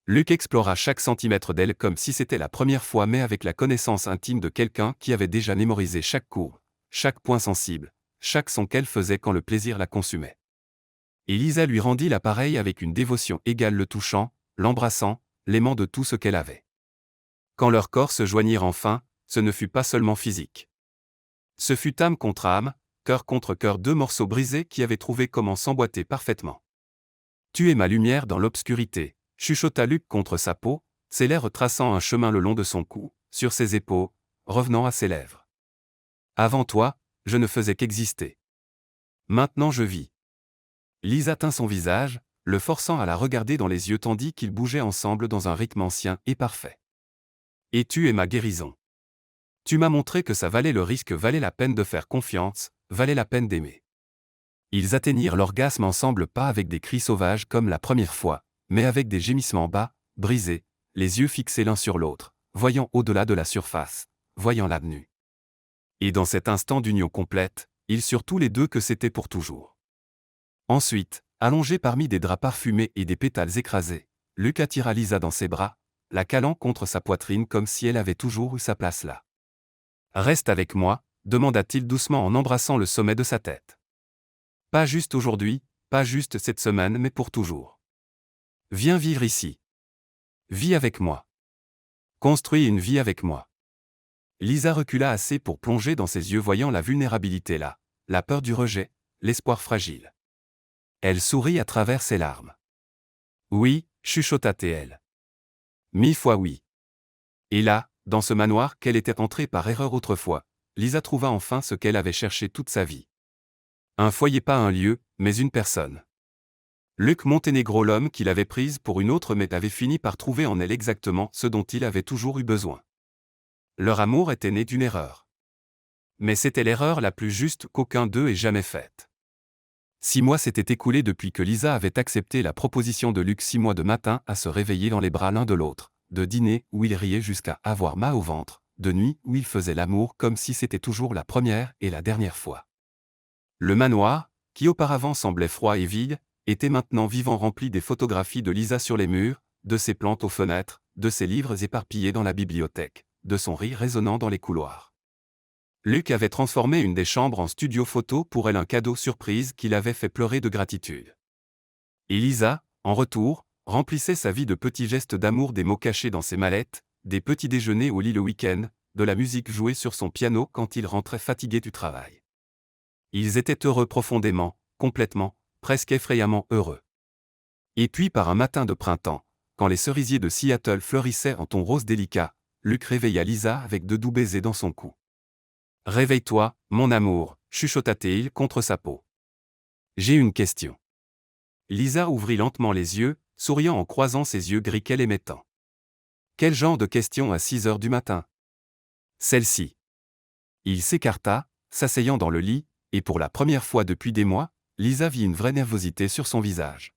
Luc explora chaque centimètre d'elle comme si c'était la première fois, mais avec la connaissance intime de quelqu'un qui avait déjà mémorisé chaque courbe, chaque point sensible, chaque son qu'elle faisait quand le plaisir la consumait. Et Lisa lui rendit l'appareil avec une dévotion égale, le touchant, l'embrassant, l'aimant de tout ce qu'elle avait. Quand leurs corps se joignirent enfin, ce ne fut pas seulement physique. Ce fut âme contre âme, cœur contre cœur, deux morceaux brisés qui avaient trouvé comment s'emboîter parfaitement. Tu es ma lumière dans l'obscurité, chuchota Luc contre sa peau, ses lèvres traçant un chemin le long de son cou, sur ses épaules, revenant à ses lèvres. Avant toi, je ne faisais qu'exister. Maintenant je vis. Lisa tint son visage, le forçant à la regarder dans les yeux tandis qu'ils bougeaient ensemble dans un rythme ancien et parfait. Et tu es ma guérison. Tu m'as montré que ça valait le risque, valait la peine de faire confiance, valait la peine d'aimer. Ils atteignirent l'orgasme ensemble, pas avec des cris sauvages comme la première fois, mais avec des gémissements bas, brisés, les yeux fixés l'un sur l'autre, voyant au-delà de la surface, voyant l'âme nue. Et dans cet instant d'union complète, ils surent tous les deux que c'était pour toujours. Ensuite, allongé parmi des draps parfumés et des pétales écrasés, Luc attira Lisa dans ses bras, la calant contre sa poitrine comme si elle avait toujours eu sa place là. Reste avec moi, demanda-t-il doucement en embrassant le sommet de sa tête. Pas juste aujourd'hui, pas juste cette semaine, mais pour toujours. Viens vivre ici. Vis avec moi. Construis une vie avec moi. Lisa recula assez pour plonger dans ses yeux, voyant la vulnérabilité là, la peur du rejet, l'espoir fragile. Elle sourit à travers ses larmes. Oui, chuchota-t-elle. 1000 fois oui. Et là, dans ce manoir qu'elle était entrée par erreur autrefois, Lisa trouva enfin ce qu'elle avait cherché toute sa vie. Un foyer, pas un lieu, mais une personne. Luc Monténégro, l'homme qu'il avait prise pour une autre, mais avait fini par trouver en elle exactement ce dont il avait toujours eu besoin. Leur amour était né d'une erreur. Mais c'était l'erreur la plus juste qu'aucun d'eux ait jamais faite. 6 mois s'étaient écoulés depuis que Lisa avait accepté la proposition de Luc, 6 mois de matin à se réveiller dans les bras l'un de l'autre, de dîner où il riait jusqu'à avoir mal au ventre, de nuit où il faisait l'amour comme si c'était toujours la première et la dernière fois. Le manoir, qui auparavant semblait froid et vide, était maintenant vivant, rempli des photographies de Lisa sur les murs, de ses plantes aux fenêtres, de ses livres éparpillés dans la bibliothèque, de son rire résonnant dans les couloirs. Luc avait transformé une des chambres en studio photo pour elle, un cadeau surprise qui l'avait fait pleurer de gratitude. Et Lisa, en retour, remplissait sa vie de petits gestes d'amour, des mots cachés dans ses mallettes, des petits déjeuners au lit le week-end, de la musique jouée sur son piano quand il rentrait fatigué du travail. Ils étaient heureux profondément, complètement, presque effrayamment heureux. Et puis par un matin de printemps, quand les cerisiers de Seattle fleurissaient en ton rose délicat, Luc réveilla Lisa avec de doux baisers dans son cou. « Réveille-toi, mon amour », chuchota-t-il contre sa peau. « J'ai une question. » Lisa ouvrit lentement les yeux, souriant en croisant ses yeux gris qu'elle aimait tant. Quel genre de question à 6 heures du matin? Celle-ci. Il s'écarta, s'asseyant dans le lit, et pour la première fois depuis des mois, Lisa vit une vraie nervosité sur son visage.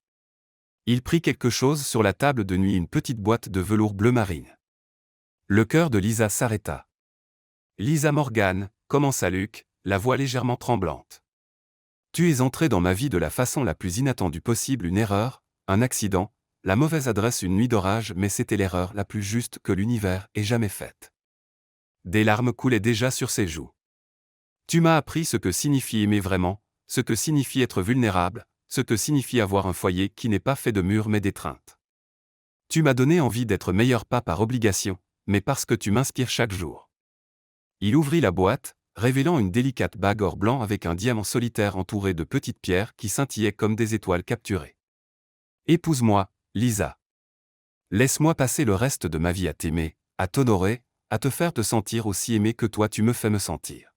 Il prit quelque chose sur la table de nuit, une petite boîte de velours bleu marine. Le cœur de Lisa s'arrêta. « Lisa Morgan », commença Luc, la voix légèrement tremblante. « Tu es entrée dans ma vie de la façon la plus inattendue possible, une erreur, un accident, la mauvaise adresse, une nuit d'orage, mais c'était l'erreur la plus juste que l'univers ait jamais faite. » Des larmes coulaient déjà sur ses joues. « Tu m'as appris ce que signifie aimer vraiment, ce que signifie être vulnérable, ce que signifie avoir un foyer qui n'est pas fait de murs mais d'étreintes. Tu m'as donné envie d'être meilleur, pas par obligation, mais parce que tu m'inspires chaque jour. » Il ouvrit la boîte, révélant une délicate bague or blanc avec un diamant solitaire entouré de petites pierres qui scintillaient comme des étoiles capturées. « Épouse-moi, Lisa. Laisse-moi passer le reste de ma vie à t'aimer, à t'honorer, à te faire te sentir aussi aimé que toi tu me fais me sentir.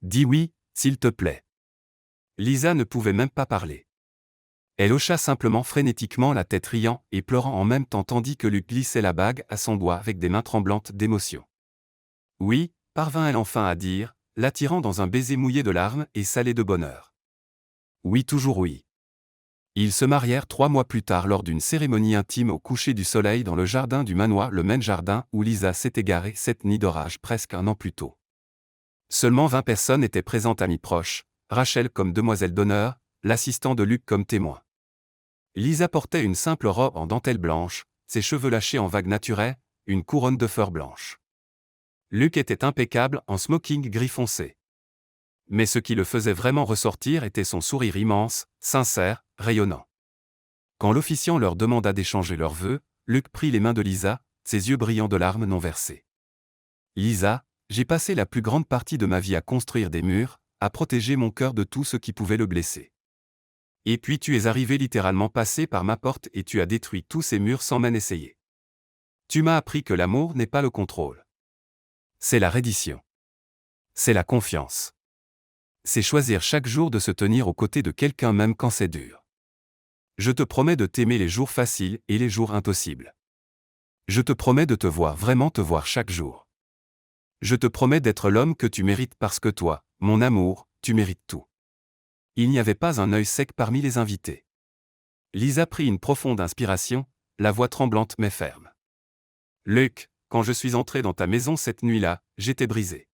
Dis oui, s'il te plaît. » Lisa ne pouvait même pas parler. Elle hocha simplement frénétiquement la tête, riant et pleurant en même temps tandis que Luc glissait la bague à son doigt avec des mains tremblantes d'émotion. « Oui », parvint-elle enfin à dire, l'attirant dans un baiser mouillé de larmes et salé de bonheur. « Oui, toujours oui. » Ils se marièrent 3 mois plus tard lors d'une cérémonie intime au coucher du soleil dans le jardin du manoir, le même jardin où Lisa s'était garée cette nuit d'orage presque un an plus tôt. Seulement 20 personnes étaient présentes, amis proches, Rachel comme demoiselle d'honneur, l'assistant de Luc comme témoin. Lisa portait une simple robe en dentelle blanche, ses cheveux lâchés en vagues naturelles, une couronne de fleurs blanches. Luc était impeccable en smoking gris foncé. Mais ce qui le faisait vraiment ressortir était son sourire immense, sincère, rayonnant. Quand l'officiant leur demanda d'échanger leurs vœux, Luc prit les mains de Lisa, ses yeux brillants de larmes non versées. « Lisa, j'ai passé la plus grande partie de ma vie à construire des murs, à protéger mon cœur de tout ce qui pouvait le blesser. Et puis tu es arrivé, littéralement passé par ma porte, et tu as détruit tous ces murs sans même essayer. Tu m'as appris que l'amour n'est pas le contrôle. C'est la reddition. C'est la confiance. C'est choisir chaque jour de se tenir aux côtés de quelqu'un même quand c'est dur. Je te promets de t'aimer les jours faciles et les jours impossibles. Je te promets de te voir, vraiment te voir chaque jour. Je te promets d'être l'homme que tu mérites parce que toi, mon amour, tu mérites tout. » Il n'y avait pas un œil sec parmi les invités. Lisa prit une profonde inspiration, la voix tremblante mais ferme. « Luc, quand je suis entré dans ta maison cette nuit-là, j'étais brisé.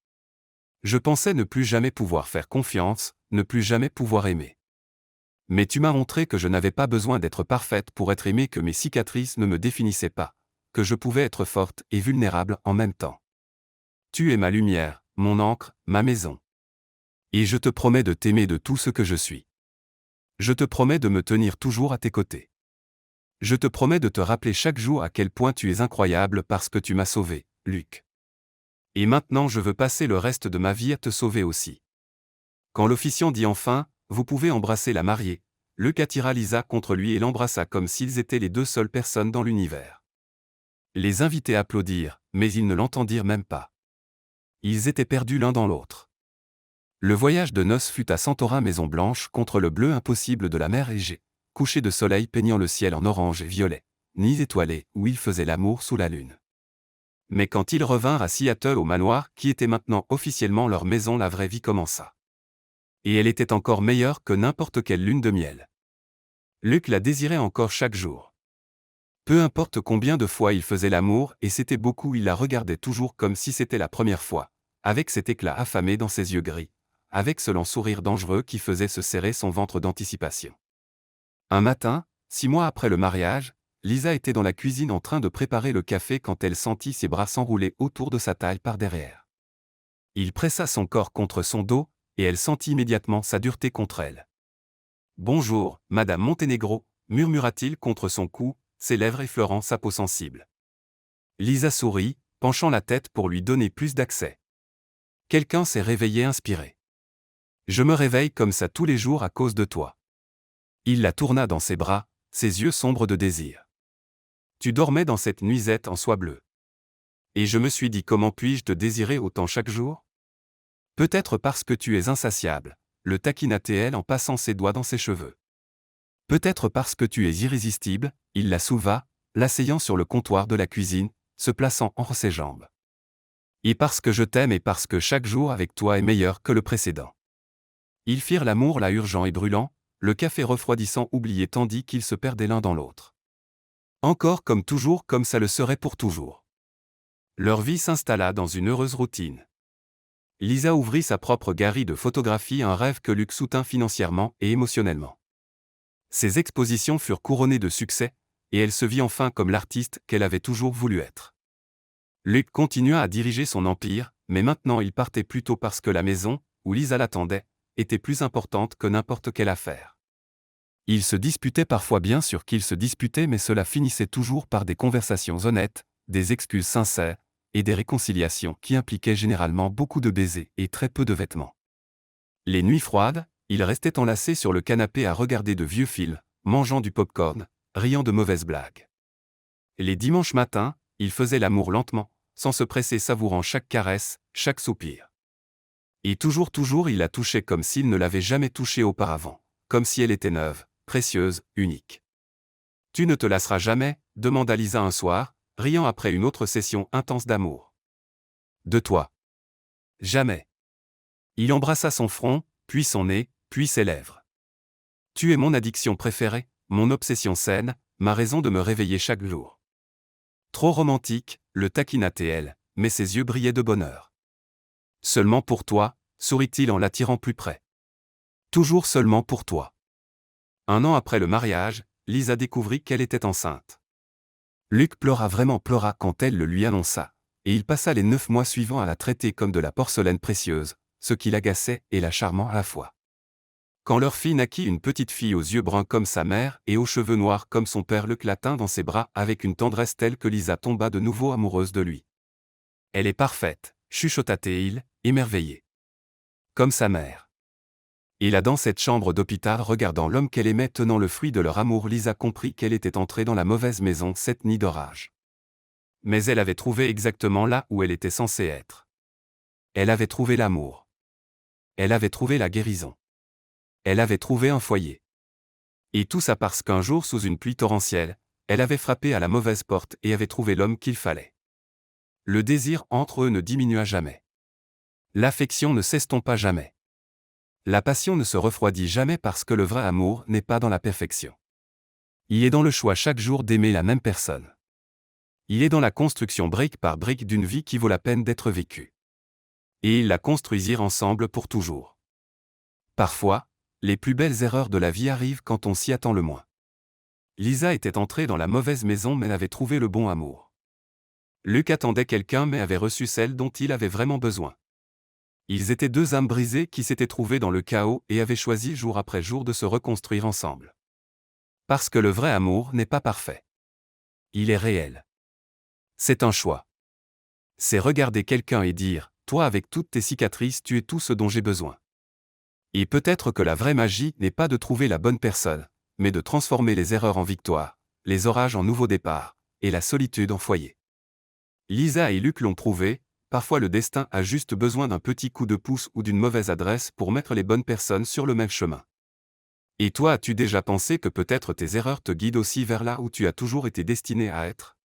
Je pensais ne plus jamais pouvoir faire confiance, ne plus jamais pouvoir aimer. Mais tu m'as montré que je n'avais pas besoin d'être parfaite pour être aimée, que mes cicatrices ne me définissaient pas, que je pouvais être forte et vulnérable en même temps. Tu es ma lumière, mon encre, ma maison. Et je te promets de t'aimer de tout ce que je suis. Je te promets de me tenir toujours à tes côtés. Je te promets de te rappeler chaque jour à quel point tu es incroyable parce que tu m'as sauvé, Luc. Et maintenant je veux passer le reste de ma vie à te sauver aussi. » Quand l'officiant dit enfin « Vous pouvez embrasser la mariée », Luc attira Lisa contre lui et l'embrassa comme s'ils étaient les 2 seules personnes dans l'univers. Les invités applaudirent, mais ils ne l'entendirent même pas. Ils étaient perdus l'un dans l'autre. Le voyage de noces fut à Santorin, Maison Blanche, contre le bleu impossible de la mer Égée, coucher de soleil peignant le ciel en orange et violet, nuits étoilées où ils faisaient l'amour sous la lune. Mais quand ils revinrent à Seattle, au manoir qui était maintenant officiellement leur maison, la vraie vie commença. Et elle était encore meilleure que n'importe quelle lune de miel. Luc la désirait encore chaque jour. Peu importe combien de fois il faisait l'amour, et c'était beaucoup, il la regardait toujours comme si c'était la première fois, avec cet éclat affamé dans ses yeux gris, avec ce lent sourire dangereux qui faisait se serrer son ventre d'anticipation. Un matin, 6 mois après le mariage, Lisa était dans la cuisine en train de préparer le café quand elle sentit ses bras s'enrouler autour de sa taille par derrière. Il pressa son corps contre son dos, et elle sentit immédiatement sa dureté contre elle. « Bonjour, Madame Monténégro », murmura-t-il contre son cou, ses lèvres effleurant sa peau sensible. Lisa sourit, penchant la tête pour lui donner plus d'accès. Quelqu'un s'est réveillé inspiré. Je me réveille comme ça tous les jours à cause de toi. Il la tourna dans ses bras, ses yeux sombres de désir. Tu dormais dans cette nuisette en soie bleue. Et je me suis dit comment puis-je te désirer autant chaque jour? Peut-être parce que tu es insatiable, le taquina-t-elle en passant ses doigts dans ses cheveux. Peut-être parce que tu es irrésistible, il la souleva, l'asseyant sur le comptoir de la cuisine, se plaçant entre ses jambes. Et parce que je t'aime et parce que chaque jour avec toi est meilleur que le précédent. Ils firent l'amour là urgent et brûlant, le café refroidissant oublié tandis qu'ils se perdaient l'un dans l'autre. Encore comme toujours comme ça le serait pour toujours. Leur vie s'installa dans une heureuse routine. Lisa ouvrit sa propre galerie de photographie, un rêve que Luc soutint financièrement et émotionnellement. Ses expositions furent couronnées de succès, et elle se vit enfin comme l'artiste qu'elle avait toujours voulu être. Luc continua à diriger son empire, mais maintenant il partait plutôt parce que la maison, où Lisa l'attendait, était plus importante que n'importe quelle affaire. Ils se disputaient parfois, bien sûr qu'ils se disputaient, mais cela finissait toujours par des conversations honnêtes, des excuses sincères, et des réconciliations qui impliquaient généralement beaucoup de baisers et très peu de vêtements. Les nuits froides, ils restaient enlacés sur le canapé à regarder de vieux films, mangeant du popcorn, riant de mauvaises blagues. Les dimanches matins, ils faisaient l'amour lentement, sans se presser, savourant chaque caresse, chaque soupir. Et toujours il la touchait comme s'il ne l'avait jamais touchée auparavant, comme si elle était neuve, précieuse, unique. « Tu ne te lasseras jamais ?» demanda Lisa un soir, riant après une autre session intense d'amour. « De toi. » « Jamais. » Il embrassa son front, puis son nez, puis ses lèvres. « Tu es mon addiction préférée, mon obsession saine, ma raison de me réveiller chaque jour. » Trop romantique, le taquina-t-elle, mais ses yeux brillaient de bonheur. « Seulement pour toi, » sourit-il en l'attirant plus près. « Toujours seulement pour toi. » Un an après le mariage, Lisa découvrit qu'elle était enceinte. Luc pleura quand elle le lui annonça, et il passa les 9 mois suivants à la traiter comme de la porcelaine précieuse, ce qui l'agaçait et la charmant à la fois. Quand leur fille naquit, une petite fille aux yeux bruns comme sa mère et aux cheveux noirs comme son père, Luc la tint dans ses bras avec une tendresse telle que Lisa tomba de nouveau amoureuse de lui. « Elle est parfaite, » chuchota-t-il, émerveillé. « Comme sa mère. » Et là, dans cette chambre d'hôpital, regardant l'homme qu'elle aimait tenant le fruit de leur amour, Lisa comprit qu'elle était entrée dans la mauvaise maison cette nuit d'orage. Mais elle avait trouvé exactement là où elle était censée être. Elle avait trouvé l'amour. Elle avait trouvé la guérison. Elle avait trouvé un foyer. Et tout ça parce qu'un jour, sous une pluie torrentielle, elle avait frappé à la mauvaise porte et avait trouvé l'homme qu'il fallait. Le désir entre eux ne diminua jamais. L'affection ne s'estompa jamais. La passion ne se refroidit jamais parce que le vrai amour n'est pas dans la perfection. Il est dans le choix chaque jour d'aimer la même personne. Il est dans la construction brique par brique d'une vie qui vaut la peine d'être vécue. Et ils la construisirent ensemble pour toujours. Parfois, les plus belles erreurs de la vie arrivent quand on s'y attend le moins. Lisa était entrée dans la mauvaise maison mais avait trouvé le bon amour. Luc attendait quelqu'un mais avait reçu celle dont il avait vraiment besoin. Ils étaient deux âmes brisées qui s'étaient trouvées dans le chaos et avaient choisi jour après jour de se reconstruire ensemble. Parce que le vrai amour n'est pas parfait. Il est réel. C'est un choix. C'est regarder quelqu'un et dire, toi avec toutes tes cicatrices tu es tout ce dont j'ai besoin. Et peut-être que la vraie magie n'est pas de trouver la bonne personne, mais de transformer les erreurs en victoire, les orages en nouveau départ, et la solitude en foyer. Lisa et Luc l'ont prouvé, parfois le destin a juste besoin d'un petit coup de pouce ou d'une mauvaise adresse pour mettre les bonnes personnes sur le même chemin. Et toi, as-tu déjà pensé que peut-être tes erreurs te guident aussi vers là où tu as toujours été destiné à être ?